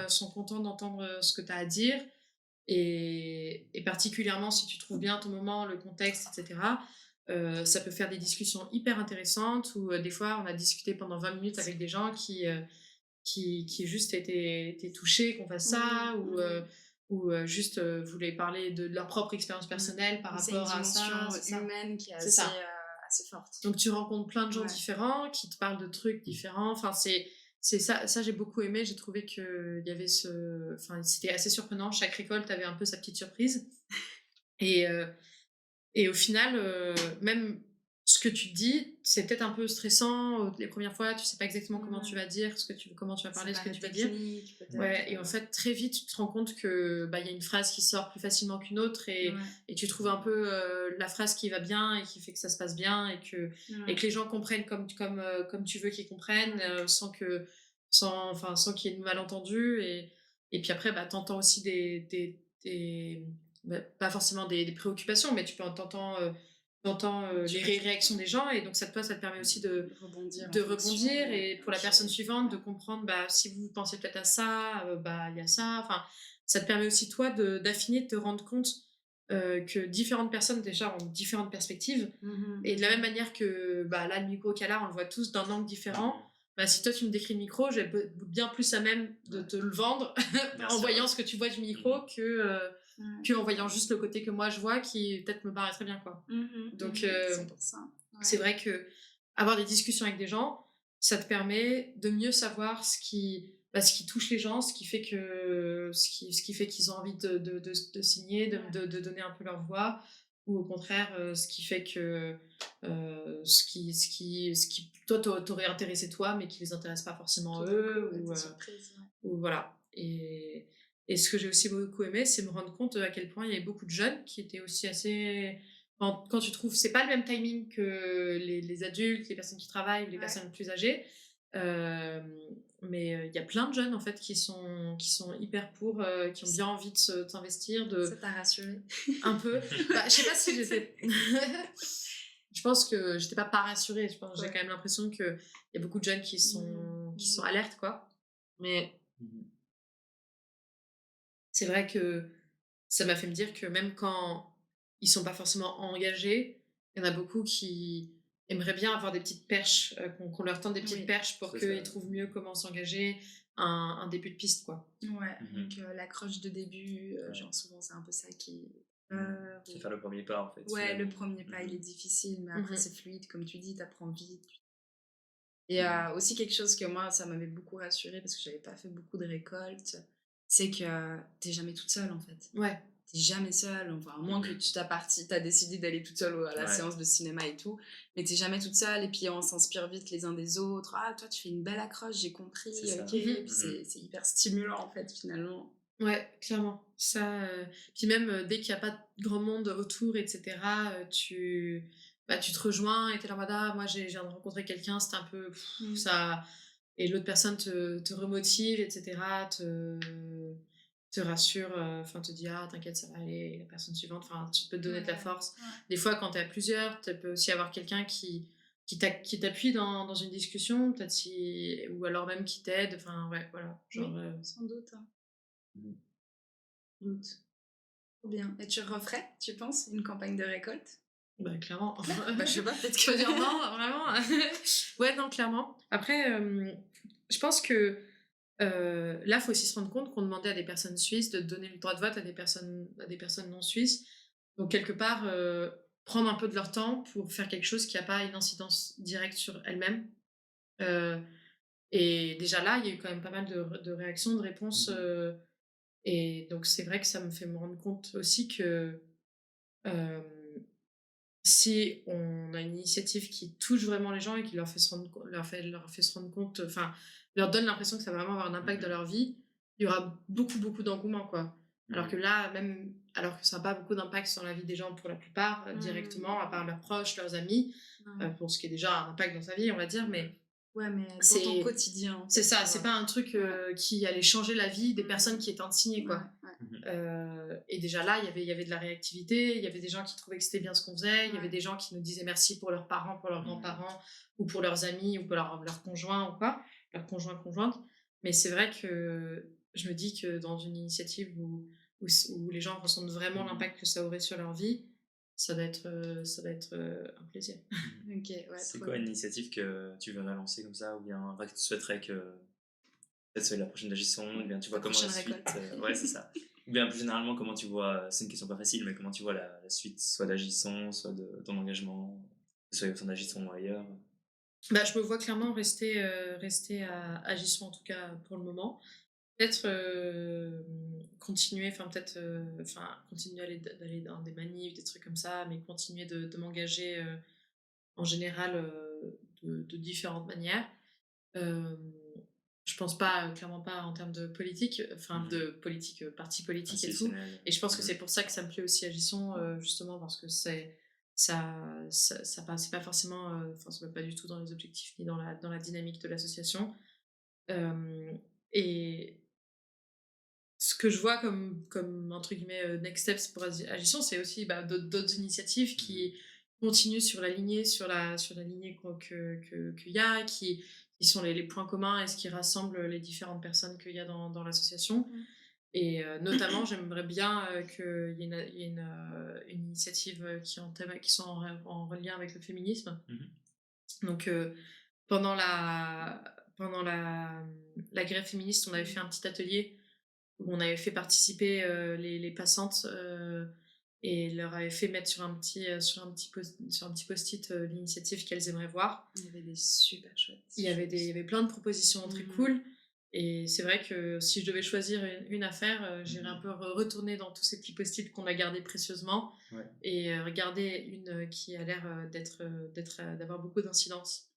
d'entendre ce que tu as à dire. Et particulièrement si tu trouves bien ton moment, le contexte, etc., ça peut faire des discussions hyper intéressantes où des fois on a discuté pendant 20 minutes avec des gens qui juste étaient touchés qu'on fasse ça, ou juste voulaient parler de leur propre expérience personnelle par C'est une rapport à ça. dimension C'est ça. humaine qui est C'est ça. assez forte. Donc tu rencontres plein de gens Ouais. différents qui te parlent de trucs différents. C'est ça j'ai beaucoup aimé. J'ai trouvé que il y avait c'était assez surprenant. Chaque récolte avait un peu sa petite surprise. Et au final, même ce que tu dis, c'est peut-être un peu stressant les premières fois. Tu sais pas exactement comment tu vas dire, comment tu vas parler, ce que tu vas dire. Ouais, et en fait, très vite, tu te rends compte que il y a une phrase qui sort plus facilement qu'une autre, et tu trouves un peu la phrase qui va bien et qui fait que ça se passe bien, et que les gens comprennent comme tu veux qu'ils comprennent, sans qu'il y ait de malentendus. Et puis après, t'entends aussi pas forcément des préoccupations, mais t'entends les réactions des gens, et donc ça te permet aussi de rebondir, et pour la personne suivante de comprendre, si vous pensez peut-être à ça, il y a ça. Ça te permet aussi toi d'affiner, de te rendre compte que différentes personnes déjà ont différentes perspectives, et de la même manière que là, le micro qu'elle on le voit tous d'un angle différent. Si toi tu me décris le micro, j'ai bien plus à même de te le vendre en voyant ce que tu vois du micro que en voyant juste le côté que moi je vois, qui peut-être me paraît très bien, quoi. Donc c'est pour ça. c'est vrai que avoir des discussions avec des gens, ça te permet de mieux savoir ce qui touche les gens, ce qui fait qu'ils ont envie de signer, de donner un peu leur voix, ou au contraire ce qui fait que ce qui toi t'aurait intéressé toi, mais qui les intéresse pas forcément eux, ou voilà. Et ce que j'ai aussi beaucoup aimé, c'est me rendre compte à quel point il y avait beaucoup de jeunes qui étaient aussi assez... Quand tu trouves, c'est pas le même timing que les adultes, les personnes qui travaillent, ou les personnes plus âgées, mais il y a plein de jeunes en fait qui sont hyper pour, qui ont bien envie de s'investir. Ça t'a rassuré? Un peu. Je sais pas si j'étais... Je pense que j'étais pas rassurée. J'ai quand même l'impression qu'il y a beaucoup de jeunes qui sont alertes, quoi. Mais c'est vrai que ça m'a fait me dire que même quand ils sont pas forcément engagés, il y en a beaucoup qui aimeraient bien avoir des petites perches, qu'on leur tende des petites perches pour qu'ils trouvent mieux comment s'engager, un début de piste, quoi. Ouais, donc l'accroche de début, genre souvent c'est un peu ça qui... C'est faire le premier pas, en fait. Ouais, le premier pas, il est difficile, mais après c'est fluide, comme tu dis, t'apprends vite. Et aussi quelque chose que moi, ça m'avait beaucoup rassurée, parce que j'avais pas fait beaucoup de récoltes, c'est que t'es jamais toute seule, en fait. Ouais. t'es jamais seule, enfin, à moins que t'as décidé d'aller toute seule à la Ouais. séance de cinéma et tout, mais t'es jamais toute seule, et puis on s'inspire vite les uns des autres. Ah, toi, tu fais une belle accroche, j'ai compris, C'est ça. ok. Et puis c'est hyper stimulant, en fait, finalement. Ouais, clairement. Ça, puis même dès qu'il n'y a pas de grand monde autour, etc., tu te rejoins et t'es là en mode ah, moi j'ai viens de rencontrer quelqu'un, c'était un peu ça. Et l'autre personne te remotive, etc., te rassure, enfin te dit ah, t'inquiète, ça va aller, et la personne suivante, enfin, tu peux te donner de la force. Ouais. Des fois, quand t'es à plusieurs, tu peux aussi avoir quelqu'un qui t'appuie dans une discussion, peut-être ou alors même qui t'aide, enfin, ouais, voilà. Genre, Sans doute. Hein. Mhm. Doute. Trop bien. Et tu referais, tu penses, une campagne de récolte? Bah, clairement. Bah, je sais pas, peut-être Je veux que... dire, non, vraiment. Ouais, non, clairement. Après, je pense que là, il faut aussi se rendre compte qu'on demandait à des personnes suisses de donner le droit de vote à des personnes non suisses. Donc, quelque part, prendre un peu de leur temps pour faire quelque chose qui n'a pas une incidence directe sur elles-mêmes. Et déjà là, il y a eu quand même pas mal de réactions, de réponses. Et donc, c'est vrai que ça me fait me rendre compte aussi que euh, si on a une initiative qui touche vraiment les gens et qui leur fait se rendre, leur fait se rendre compte, enfin, leur donne l'impression que ça va vraiment avoir un impact dans leur vie, il y aura beaucoup, beaucoup d'engouement, quoi. Alors que là, alors que ça n'a pas beaucoup d'impact sur la vie des gens pour la plupart, directement, à part leurs proches, leurs amis, pour ce qui est déjà un impact dans sa vie, on va dire, mais Ouais, mais dans ton quotidien. c'est ça, c'est pas un truc qui allait changer la vie des personnes qui étaient insignées, quoi. Et déjà là, il y avait de la réactivité, il y avait des gens qui trouvaient que c'était bien ce qu'on faisait, il y avait des gens qui nous disaient merci pour leurs parents, pour leurs grands-parents, ou pour leurs amis, ou pour leurs conjoints, ou quoi, leurs conjoints, conjointes. Mais c'est vrai que je me dis que dans une initiative où les gens ressentent vraiment l'impact que ça aurait sur leur vie, ça doit être un plaisir. Ok, ouais, C'est trop quoi bien. une initiative que tu veux lancer comme ça, ou bien que tu souhaiterais que peut-être soit la prochaine Agisson, ou bien tu vois La comment la prochaine suite. récolte. Ouais, c'est ça. Ou bien plus généralement, comment tu vois, c'est une question pas facile, mais comment tu vois la suite, soit d'Agisson, soit de ton engagement, que ce soit au sein d'Agisson ou ailleurs. Bah, je me vois clairement rester à Agisson, en tout cas pour le moment. Peut-être continuer, continuer d'aller dans des manifs, des trucs comme ça, mais continuer de m'engager en général de différentes manières. Euh, je pense pas, clairement pas en termes de politique, de politique, parti politique et tout. Institutionnel. Et je pense que c'est pour ça que ça me plaît aussi Agisson, justement, parce que ça passe pas forcément, ça va pas du tout dans les objectifs ni dans la dynamique de l'association. Et ce que je vois comme entre guillemets next steps pour Agisson, c'est aussi d'autres initiatives qui continuent sur la lignée qu'il y a, qui sont les points communs et ce qui rassemble les différentes personnes qu'il y a dans l'association. Et notamment, j'aimerais bien qu'il y ait une initiative qui soit en lien avec le féminisme. Donc, pendant la grève féministe, on avait fait un petit atelier où on avait fait participer les passantes et leur avait fait mettre sur un petit post-it l'initiative qu'elles aimeraient voir. Il y avait des super chouettes. Il y avait plein de propositions très cool. Et c'est vrai que si je devais choisir une à faire, j'irais un peu retourner dans tous ces petits post-it qu'on a gardés précieusement et regarder une qui a l'air d'avoir beaucoup d'incidence.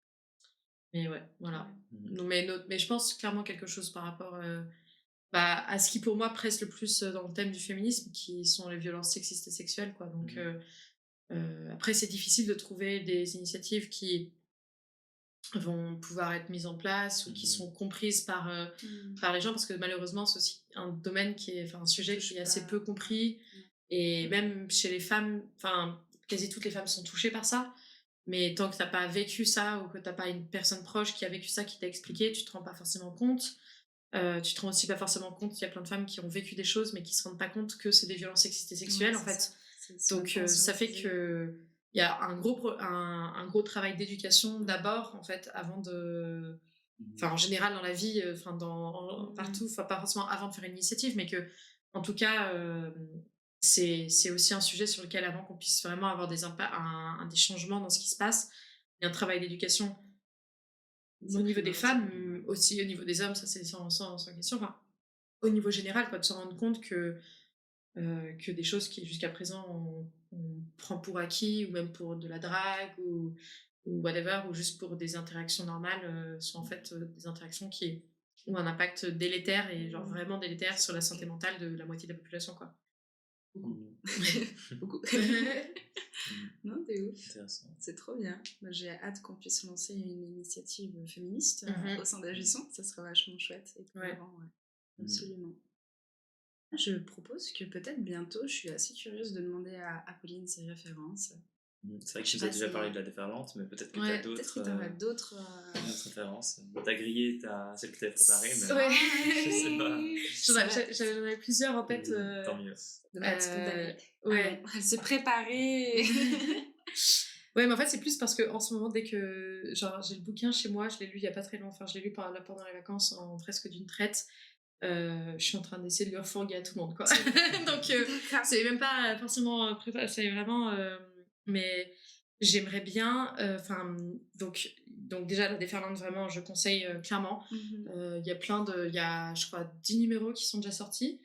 Mais ouais, voilà. Mais je pense clairement quelque chose par rapport à ce qui pour moi presse le plus dans le thème du féminisme, qui sont les violences sexistes et sexuelles, quoi. Donc après, c'est difficile de trouver des initiatives qui vont pouvoir être mises en place ou qui sont comprises par les gens, parce que malheureusement c'est aussi un domaine un sujet qui est assez peu compris. Et même chez les femmes, quasi toutes les femmes sont touchées par ça, mais tant que t'as pas vécu ça ou que t'as pas une personne proche qui a vécu ça, qui t'a expliqué, tu te rends pas forcément compte. Tu te rends aussi pas forcément compte qu'il y a plein de femmes qui ont vécu des choses mais qui se rendent pas compte que c'est des violences sexistes et sexuelles, en fait. Donc ça fait que il y a un gros travail d'éducation d'abord, en fait, avant de en général dans la vie, partout, pas forcément avant de faire une initiative, mais que en tout cas c'est aussi un sujet sur lequel, avant qu'on puisse vraiment avoir des changements dans ce qui se passe, il y a un travail d'éducation au niveau des femmes, aussi au niveau des hommes, ça c'est sans question, au niveau général, quoi, de se rendre compte que que des choses qui jusqu'à présent on prend pour acquis, ou même pour de la drague ou whatever, ou juste pour des interactions normales, sont en fait des interactions qui ont un impact délétère, et genre vraiment délétère sur la santé mentale de la moitié de la population, quoi. Beaucoup. Non, t'es ouf. Intéressant. C'est trop bien. Moi, j'ai hâte qu'on puisse lancer une initiative féministe au sein d'Agissons. Ça serait vachement chouette et cohérent. Ouais. Absolument. Je propose que peut-être bientôt, je suis assez curieuse de demander à Apolline ses références. C'est vrai que tu nous as déjà parlé de la déferlante, mais peut-être que tu as d'autres. Peut-être que t'auras d'autres références. T'as grillé celle que t'avais préparée, mais ouais. je sais pas. J'en avais plusieurs en tête. Tant mieux. De manière spontanée. Ouais. Elle s'est préparée. Ouais, mais en fait, c'est plus parce que en ce moment, dès que genre j'ai le bouquin chez moi, je l'ai lu il y a pas très longtemps. Enfin, je l'ai lu pendant les vacances en presque d'une traite. Je suis en train d'essayer de le refourguer à tout le monde, quoi. Donc, c'est même pas forcément préparé, c'est vraiment. Mais j'aimerais bien. Donc déjà, la déferlante, vraiment, je conseille clairement. Il y a il y a, je crois, 10 numéros qui sont déjà sortis,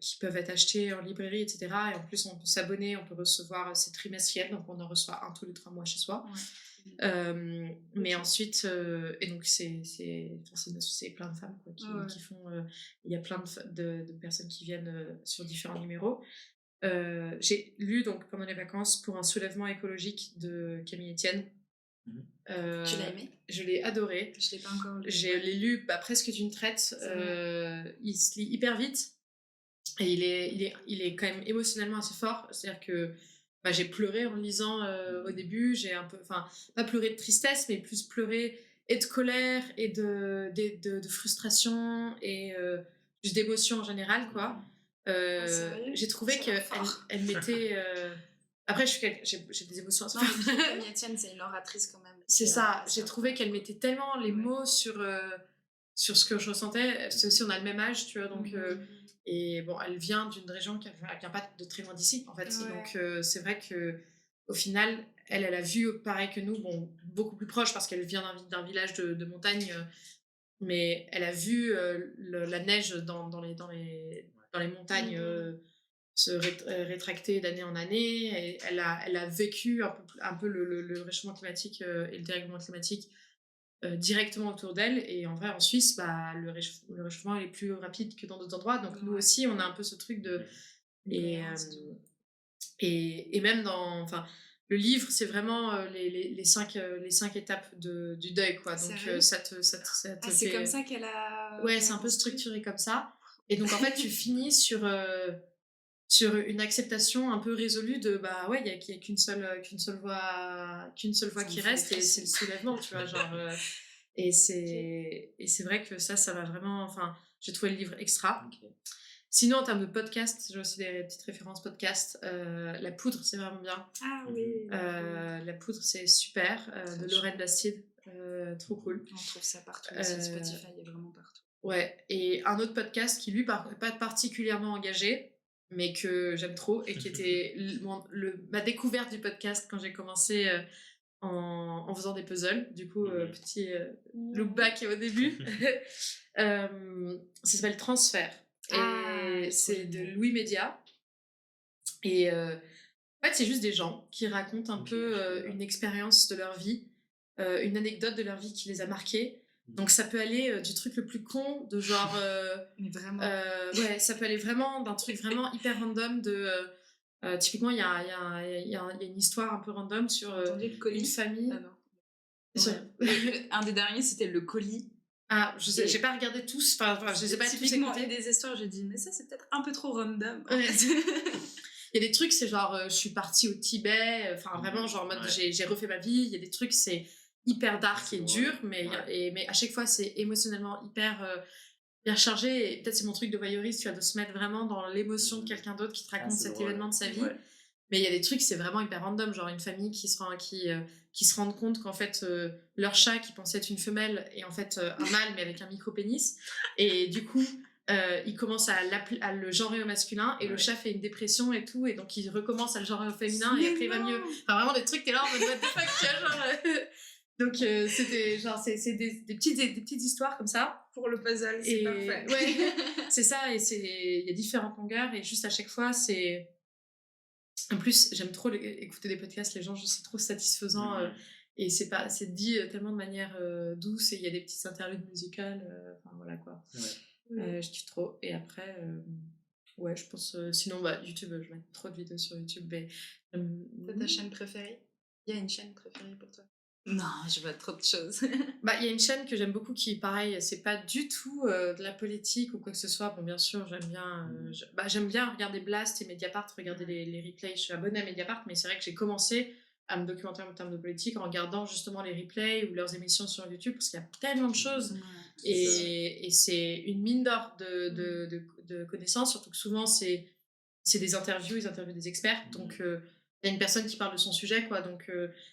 qui peuvent être achetés en librairie, etc. Et en plus, on peut s'abonner, on peut recevoir, c'est trimestriel, donc on en reçoit un tous les 3 mois chez soi. Mais ensuite, et donc c'est plein de femmes, quoi, qui font. Il y a plein de personnes qui viennent sur différents numéros. J'ai lu donc pendant les vacances Pour un soulèvement écologique de Camille Etienne. Tu l'as aimé? Je l'ai adoré. Je l'ai pas encore lu. Je l'ai lu presque d'une traite. Il se lit hyper vite, et il est quand même émotionnellement assez fort. C'est-à-dire que j'ai pleuré en le lisant au début. J'ai un peu, pas pleuré de tristesse, mais plus pleuré et de colère et de frustration et juste d'émotion en général, quoi. J'ai trouvé qu'elle mettait. Après, j'ai des émotions assez fortes. Camille Etienne, c'est une oratrice quand même. C'est ça. J'ai trouvé qu'elle mettait tellement les mots sur ce que je ressentais. C'est aussi, on a le même âge, tu vois, donc. Et bon, elle vient d'une région qui vient pas de très loin d'ici, en fait. Donc, c'est vrai que au final, elle a vu pareil que nous, bon, beaucoup plus proche parce qu'elle vient d'un village de montagne, mais elle a vu la neige dans les montagnes se rétracter d'année en année. Et elle a vécu un peu le réchauffement climatique et le dérèglement climatique directement autour d'elle. Et en vrai, en Suisse, le réchauffement est plus rapide que dans d'autres endroits. Donc nous aussi, on a un peu ce truc de... Et même dans... Le livre, c'est vraiment les 5 étapes du deuil, quoi. Donc ça te c'est comme ça qu'elle a... Ouais, c'est un peu structuré comme ça. Et donc en fait, tu finis sur une acceptation un peu résolue de il y a qu'une seule voix qui reste, et c'est le soulèvement, tu vois, genre et c'est vrai que ça va vraiment, j'ai trouvé le livre extra. Sinon, en termes de podcast, j'ai aussi des petites références podcast. La Poudre, c'est vraiment bien. Ah oui. La Poudre, c'est super, de Lorraine Bastide, trop cool. On trouve ça partout aussi, Spotify est vraiment partout. Ouais, et un autre podcast qui, lui, pas particulièrement engagé, mais que j'aime trop, et qui était ma découverte du podcast quand j'ai commencé en faisant des puzzles. Du coup, petit look back au début. Ça s'appelle Transfert. Et c'est de Louis Média. Et en fait, c'est juste des gens qui racontent un peu une expérience de leur vie, une anecdote de leur vie qui les a marqués. Donc ça peut aller du truc le plus con, de genre... Mais vraiment. Ouais, ça peut aller vraiment d'un truc vraiment hyper random de... typiquement, il y a une histoire un peu random sur une famille... Ah non. Un des derniers, c'était le colis. Ah, je sais, j'ai pas regardé tous, je les ai pas tous écoutés. Des histoires, j'ai dit, mais ça, c'est peut-être un peu trop random. Ouais. Il y a des trucs, c'est genre, je suis partie au Tibet, vraiment, genre, en mode, j'ai refait ma vie. Il y a des trucs, c'est hyper dark et dur, mais à chaque fois, c'est émotionnellement hyper chargé. Et peut-être c'est mon truc de voyeuriste, tu vois, de se mettre vraiment dans l'émotion de quelqu'un d'autre qui te raconte cet événement de sa vie. Mais il y a des trucs, c'est vraiment hyper random, genre une famille qui se rendent compte qu'en fait, leur chat qui pensait être une femelle est en fait un mâle, mais avec un micro-pénis. Et du coup, ils commencent à le genrer au masculin, et le chat fait une dépression et tout, et donc il recommence à le genrer au féminin, et après il va mieux. Vraiment des trucs, t'es là en mode what the fuck, tu vois, genre... Donc, c'était genre, c'est des petites histoires comme ça. Pour le puzzle, c'est Et parfait. ouais, c'est ça. Et il y a différentes longueurs. Et juste à chaque fois, c'est. En plus, j'aime trop écouter des podcasts, les gens, c'est trop satisfaisant. Et c'est dit tellement de manière douce. Et il y a des petites interludes musicales. Enfin, voilà quoi. Je kiffe trop. Et après, ouais, je pense. Sinon, YouTube, je mets trop de vidéos sur YouTube. Mais, C'est ta chaîne préférée? Il y a une chaîne préférée pour toi? Non, je vois trop de choses. Il y a une chaîne que j'aime beaucoup qui, pareil, c'est pas du tout de la politique ou quoi que ce soit. Bon, bien sûr, j'aime bien, j'aime bien regarder Blast et Mediapart, regarder les replays. Je suis abonnée à Mediapart, mais c'est vrai que j'ai commencé à me documenter en termes de politique en regardant justement les replays ou leurs émissions sur YouTube parce qu'il y a tellement de choses et c'est une mine d'or de connaissances, surtout que souvent c'est des interviews, ils interviewent des experts, donc il y a une personne qui parle de son sujet, quoi, donc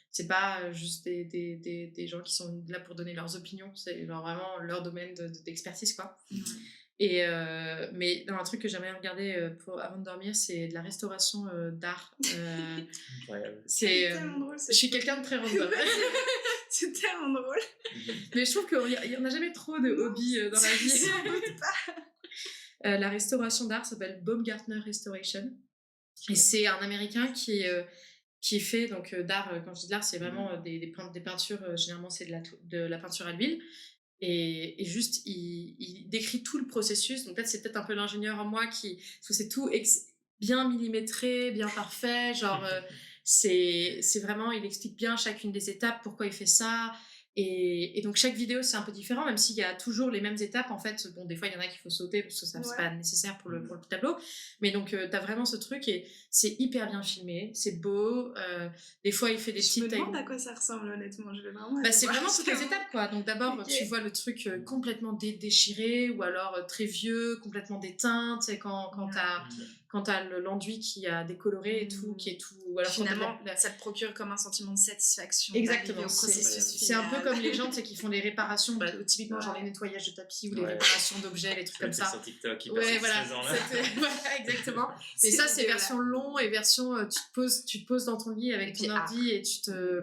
c'est pas juste des gens qui sont là pour donner leurs opinions, c'est genre vraiment leur domaine d'expertise, quoi. Et mais un truc que j'aimerais regarder avant de dormir, c'est de la restauration d'art. Incroyable. C'est tellement drôle. Je suis quelqu'un de très random. C'est tellement drôle. Mais je trouve qu'il n'y en a jamais trop de hobbies dans la vie. Sans doute pas. La restauration d'art s'appelle Baumgartner Restoration. Et c'est un Américain qui fait donc d'art. Quand je dis de l'art, c'est vraiment des peintures. Généralement, c'est de la peinture à l'huile. Et juste, il décrit tout le processus. Donc, c'est peut-être un peu l'ingénieur en moi parce que c'est tout bien millimétré, bien parfait. Genre, c'est vraiment, il explique bien chacune des étapes, pourquoi il fait ça. Et donc, chaque vidéo, c'est un peu différent, même s'il y a toujours les mêmes étapes. En fait, bon, des fois, il y en a qu'il faut sauter parce que ça, c'est pas nécessaire pour le tableau. Mais donc, t'as vraiment ce truc et c'est hyper bien filmé, c'est beau. Des fois, il fait des petites. Je me demande à quoi ça ressemble, honnêtement. Je vais vraiment. C'est vraiment toutes les étapes, quoi. Donc, d'abord, tu vois le truc complètement déchiré ou alors très vieux, complètement déteint. Tu sais, quand t'as l'enduit qui a décoloré et tout, qui est tout. Alors, finalement, ça te procure comme un sentiment de satisfaction. Exactement. C'est un peu comme les gens qui font les réparations, typiquement genre les nettoyages de tapis ou les réparations d'objets, les trucs comme ça. Sur TikTok, voilà. Voilà, exactement. Et ça, c'est version long et version tu te poses dans ton lit avec ton ordi et tu te.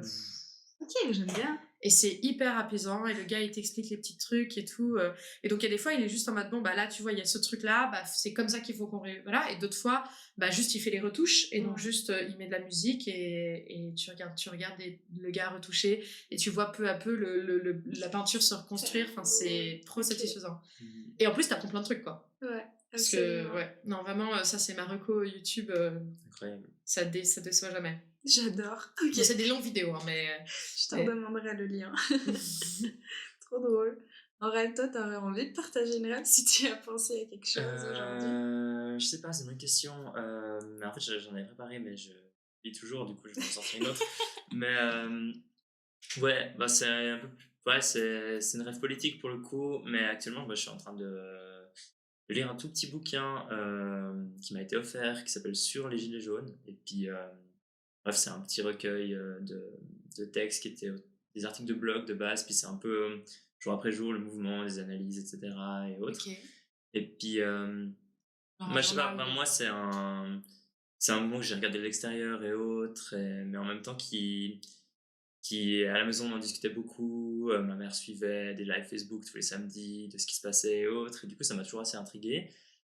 Ok, j'aime bien. Et c'est hyper apaisant et le gars il t'explique les petits trucs et tout et donc il y a des fois il est juste en mode bon là tu vois il y a ce truc là c'est comme ça qu'il faut qu'on voilà, et d'autres fois juste il fait les retouches et donc juste il met de la musique et tu regardes le gars retoucher et tu vois peu à peu la peinture se reconstruire. Enfin, c'est trop satisfaisant et en plus t'apprends plein de trucs, quoi. Parce que non, vraiment ça c'est ma reco YouTube. Incroyable. Ça déçoit jamais. J'adore. Bon, c'est des longues vidéos, mais je t'en demanderai le lien. Trop drôle. En vrai, toi, t'aurais envie de partager une rêve si tu as pensé à quelque chose aujourd'hui? Je sais pas, c'est une bonne question. Mais en fait, j'en avais préparé, mais je lis toujours, du coup, je vais en sortir une autre. Mais ouais, c'est un peu plus. Ouais, c'est une rêve politique pour le coup, mais actuellement, je suis en train de lire un tout petit bouquin qui m'a été offert, qui s'appelle Sur les Gilets jaunes. Et puis, bref, c'est un petit recueil de textes qui étaient des articles de blog de base, puis c'est un peu jour après jour le mouvement, les analyses, etc. et autres. Et puis, je sais pas, moi c'est un mouvement que j'ai regardé de l'extérieur et autres, mais en même temps qui à la maison on en discutait beaucoup, ma mère suivait des lives Facebook tous les samedis de ce qui se passait et autres, et du coup ça m'a toujours assez intrigué.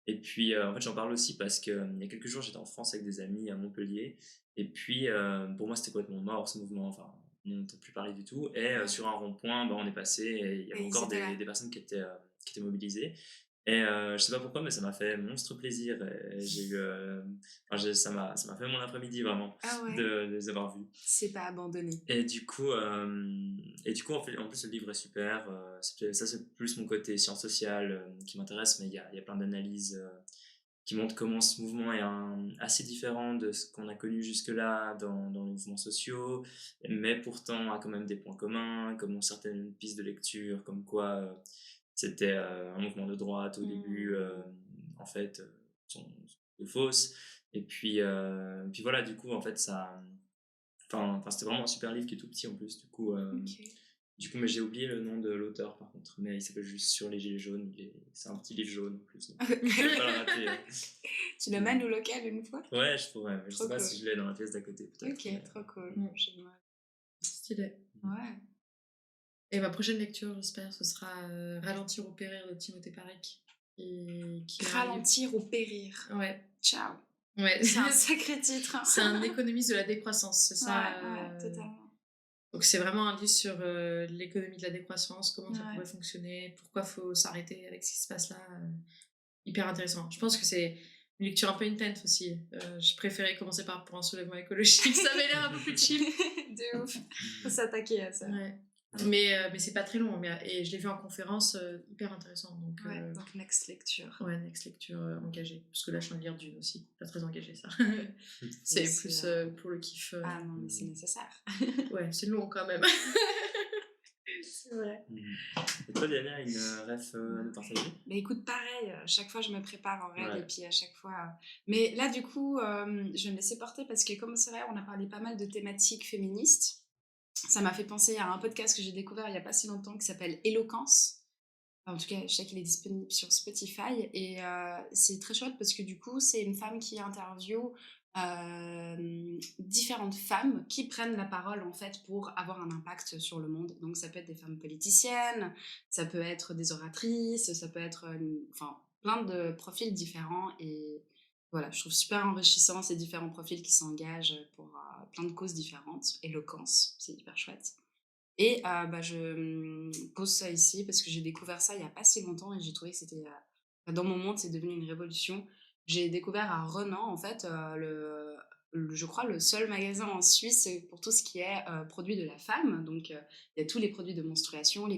Et puis en fait j'en parle aussi parce que il y a quelques jours j'étais en France avec des amis à Montpellier, et puis pour moi c'était complètement mort ce mouvement, enfin on n'entend plus parler du tout, et sur un rond-point on est passé et il y avait encore des personnes qui étaient mobilisées. Et je sais pas pourquoi, mais ça m'a fait monstre plaisir. Et j'ai eu, ça m'a fait mon après-midi vraiment de les avoir vus. C'est pas abandonné. Et du coup, en plus le livre est super. Ça c'est plus mon côté sciences sociales qui m'intéresse, mais il y a plein d'analyses qui montrent comment ce mouvement est assez différent de ce qu'on a connu jusque-là dans les mouvements sociaux, mais pourtant a quand même des points communs, comme certaines pistes de lecture, comme quoi c'était un mouvement de droite au début, en fait, sont fausses. Et puis voilà, du coup, en fait, ça. Enfin, c'était vraiment un super livre qui est tout petit en plus, du coup. Mais j'ai oublié le nom de l'auteur par contre, mais il s'appelle juste Sur les Gilets jaunes. C'est un petit livre jaune en plus. Donc je vais pas le rater. Tu le mets au local une fois? Ouais, je pourrais. Je sais pas si je l'ai dans la pièce d'à côté, peut-être. Ok, trop cool. Stylé. Ouais. Et ma prochaine lecture, j'espère, ce sera Ralentir ou périr de Timothée Parek. Qui a un livre- Ralentir ou périr. Ouais, Ciao. ouais. C'est un sacré titre. C'est un économiste de la décroissance, c'est ça. Ouais, totalement. Donc c'est vraiment un livre sur l'économie de la décroissance, comment ça Ouais. pourrait fonctionner, pourquoi il faut s'arrêter avec ce qui se passe là. Hyper intéressant. Je pense que c'est une lecture un peu intense aussi. Je préférais commencer par Pour un soulèvement écologique, ça avait l'air un peu plus chill. De ouf. Faut s'attaquer à ça. Ouais. Mais c'est pas très long. Et je l'ai vu en conférence, hyper intéressant. Donc, Ouais, donc next lecture. ouais, next lecture engagée. Parce que là, je suis en train de lire Dune aussi. Pas très engagée, ça. Oui, c'est c'est, plus pour le kiff. Ah non, mais c'est nécessaire. Ouais, c'est long quand même. c'est vrai. Et toi, Diana, une ref à nous partager? Mais écoute, pareil, chaque fois je me prépare en règle Ouais. et puis à chaque fois. Mais là, du coup, je vais me laisser porter parce que, comme c'est vrai, on a parlé pas mal de thématiques féministes. Ça m'a fait penser à un podcast que j'ai découvert il n'y a pas si longtemps qui s'appelle Éloquence. En tout cas, je sais qu'il est disponible sur Spotify et c'est très chouette parce que du coup, c'est une femme qui interviewe différentes femmes qui prennent la parole en fait pour avoir un impact sur le monde. Donc ça peut être des femmes politiciennes, ça peut être des oratrices, ça peut être enfin, plein de profils différents et voilà, je trouve super enrichissant ces différents profils qui s'engagent pour plein de causes différentes. Éloquence, c'est hyper chouette. Et je pose ça ici parce que j'ai découvert ça il n'y a pas si longtemps et j'ai trouvé que c'était... dans mon monde, c'est devenu une révolution. J'ai découvert à Renan, en fait, je crois, le seul magasin en Suisse pour tout ce qui est produits de la femme. Donc, il y a tous les produits de menstruation,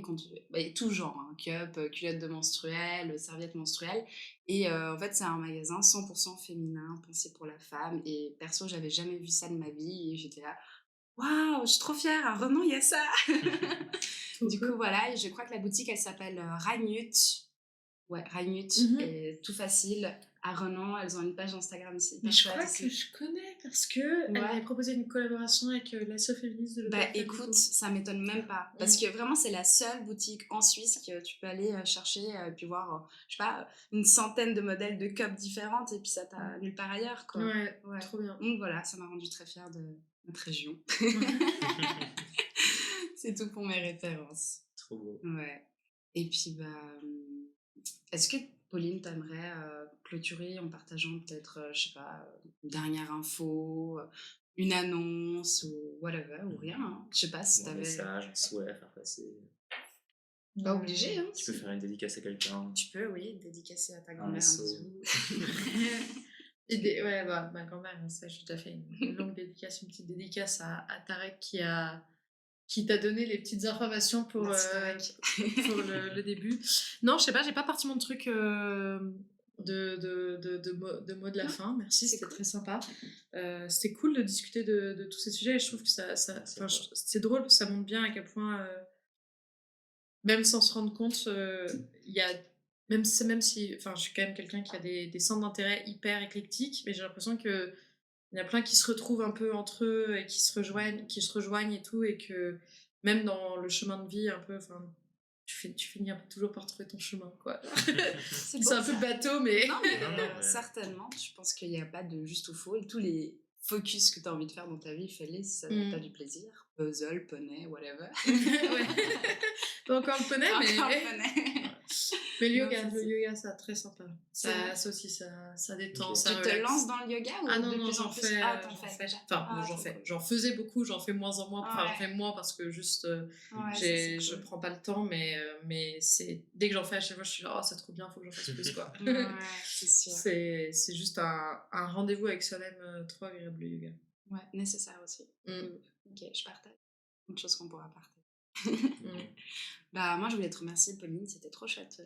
tout genre, hein, cup, culottes de menstruelle, serviettes menstruelles. Et en fait, c'est un magasin 100% féminin, pensé pour la femme. Et perso, j'avais jamais vu ça de ma vie et j'étais là... Waouh, je suis trop fière, à Renan, il y a ça. Du coup, voilà, et je crois que la boutique, elle s'appelle Ragnut. Ouais, Ragnut, et tout facile. À Renan, elles ont une page Instagram ici. Mais je crois que je connais parce que elle m'avait proposé une collaboration avec l'asso féministe de l'hôtel. Bah écoute, ça m'étonne même pas. Parce que vraiment, c'est la seule boutique en Suisse que tu peux aller chercher et puis voir, je sais pas, une centaine de modèles de cups différentes et puis ça t'a nulle part ailleurs, quoi. Ouais, trop bien. Donc voilà, ça m'a rendue très fière de notre région. C'est tout pour mes références. Trop beau. Ouais. Et puis, est-ce que Pauline, t'aimerais clôturer en partageant peut-être, je sais pas, une dernière info, une annonce ou whatever, ou rien, hein. Je sais pas si Un t'avais... message, un souhait à faire passer. Pas obligé, hein. Tu peux faire une dédicace à quelqu'un. Tu peux, oui, dédicacer à ta Un grand-mère un bisou. bisou. Ouais, bah, ma grand-mère, ça, j'ai déjà fait une longue dédicace, une petite dédicace à Tarek qui t'a donné les petites informations pour le début. Non, je sais pas, j'ai pas parti mon truc de mots de la fin. Merci, c'était très sympa. C'était cool de discuter de tous ces sujets et je trouve que c'est drôle, ça montre bien à quel point, même sans se rendre compte, il y a... Même si je suis quand même quelqu'un qui a des centres d'intérêt hyper éclectiques, mais j'ai l'impression que il y a plein qui se retrouvent un peu entre eux et qui se rejoignent et tout, et que même dans le chemin de vie un peu, enfin, tu finis un peu toujours par trouver ton chemin, quoi. C'est un peu bateau, mais... Non, mais certainement. Je pense qu'il n'y a pas de juste ou faux. Tous les focus que tu as envie de faire dans ta vie, fais-les si ça t'as du plaisir. Puzzle, poney, whatever. Ouais. Pas encore le poney, mais... Encore le poney. Mais le yoga, c'est très sympa. Ça aussi, ça détend, ça relaxe. Tu te lances dans le yoga ou de plus en plus? J'en fais. Enfin, j'en fais. J'en faisais beaucoup, j'en fais moins en moins. Enfin, j'en fais moins parce que juste, je prends pas le temps, mais c'est... Dès que j'en fais à chaque fois, je suis là, oh, c'est trop bien, faut que j'en fasse plus, quoi. Ouais, c'est sûr. C'est juste un rendez-vous avec soi-même trop agréable, le yoga. Ouais, nécessaire aussi. Ok, je partage. Une chose qu'on pourra partager. Moi, je voulais te remercier, Pauline, c'était trop chouette.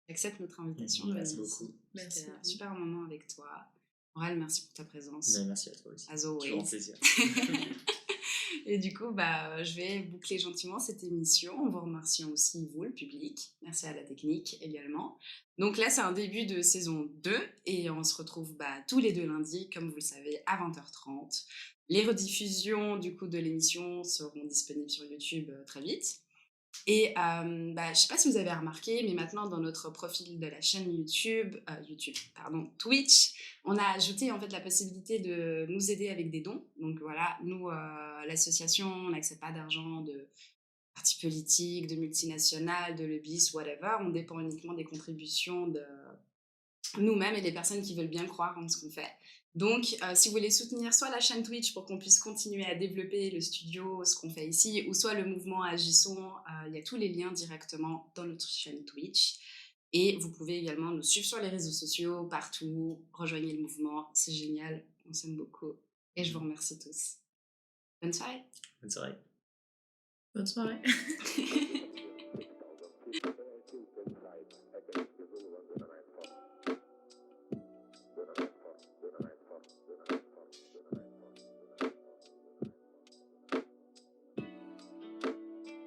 J'accepte notre invitation. Merci beaucoup. C'était un super moment avec toi. Aurel, merci pour ta présence. Merci à toi aussi. As always. Toujours un plaisir. Et du coup, je vais boucler gentiment cette émission en vous remerciant aussi, vous, le public. Merci à la technique également. Donc là, c'est un début de saison 2 et on se retrouve tous les 2 lundis, comme vous le savez, à 20h30. Les rediffusions du coup de l'émission seront disponibles sur YouTube très vite. Et je sais pas si vous avez remarqué, mais maintenant dans notre profil de la chaîne Twitch, on a ajouté en fait la possibilité de nous aider avec des dons. Donc voilà, nous, l'association, on n'accepte pas d'argent de partis politiques, de multinationales, de lobbyistes, whatever. On dépend uniquement des contributions de nous-mêmes et des personnes qui veulent bien croire en ce qu'on fait. Donc, si vous voulez soutenir soit la chaîne Twitch pour qu'on puisse continuer à développer le studio, ce qu'on fait ici, ou soit le mouvement Agissons, il y a tous les liens directement dans notre chaîne Twitch. Et vous pouvez également nous suivre sur les réseaux sociaux, partout. Rejoignez le mouvement, c'est génial, on s'aime beaucoup. Et je vous remercie tous. Bonne soirée. Bonne soirée. Bonne soirée.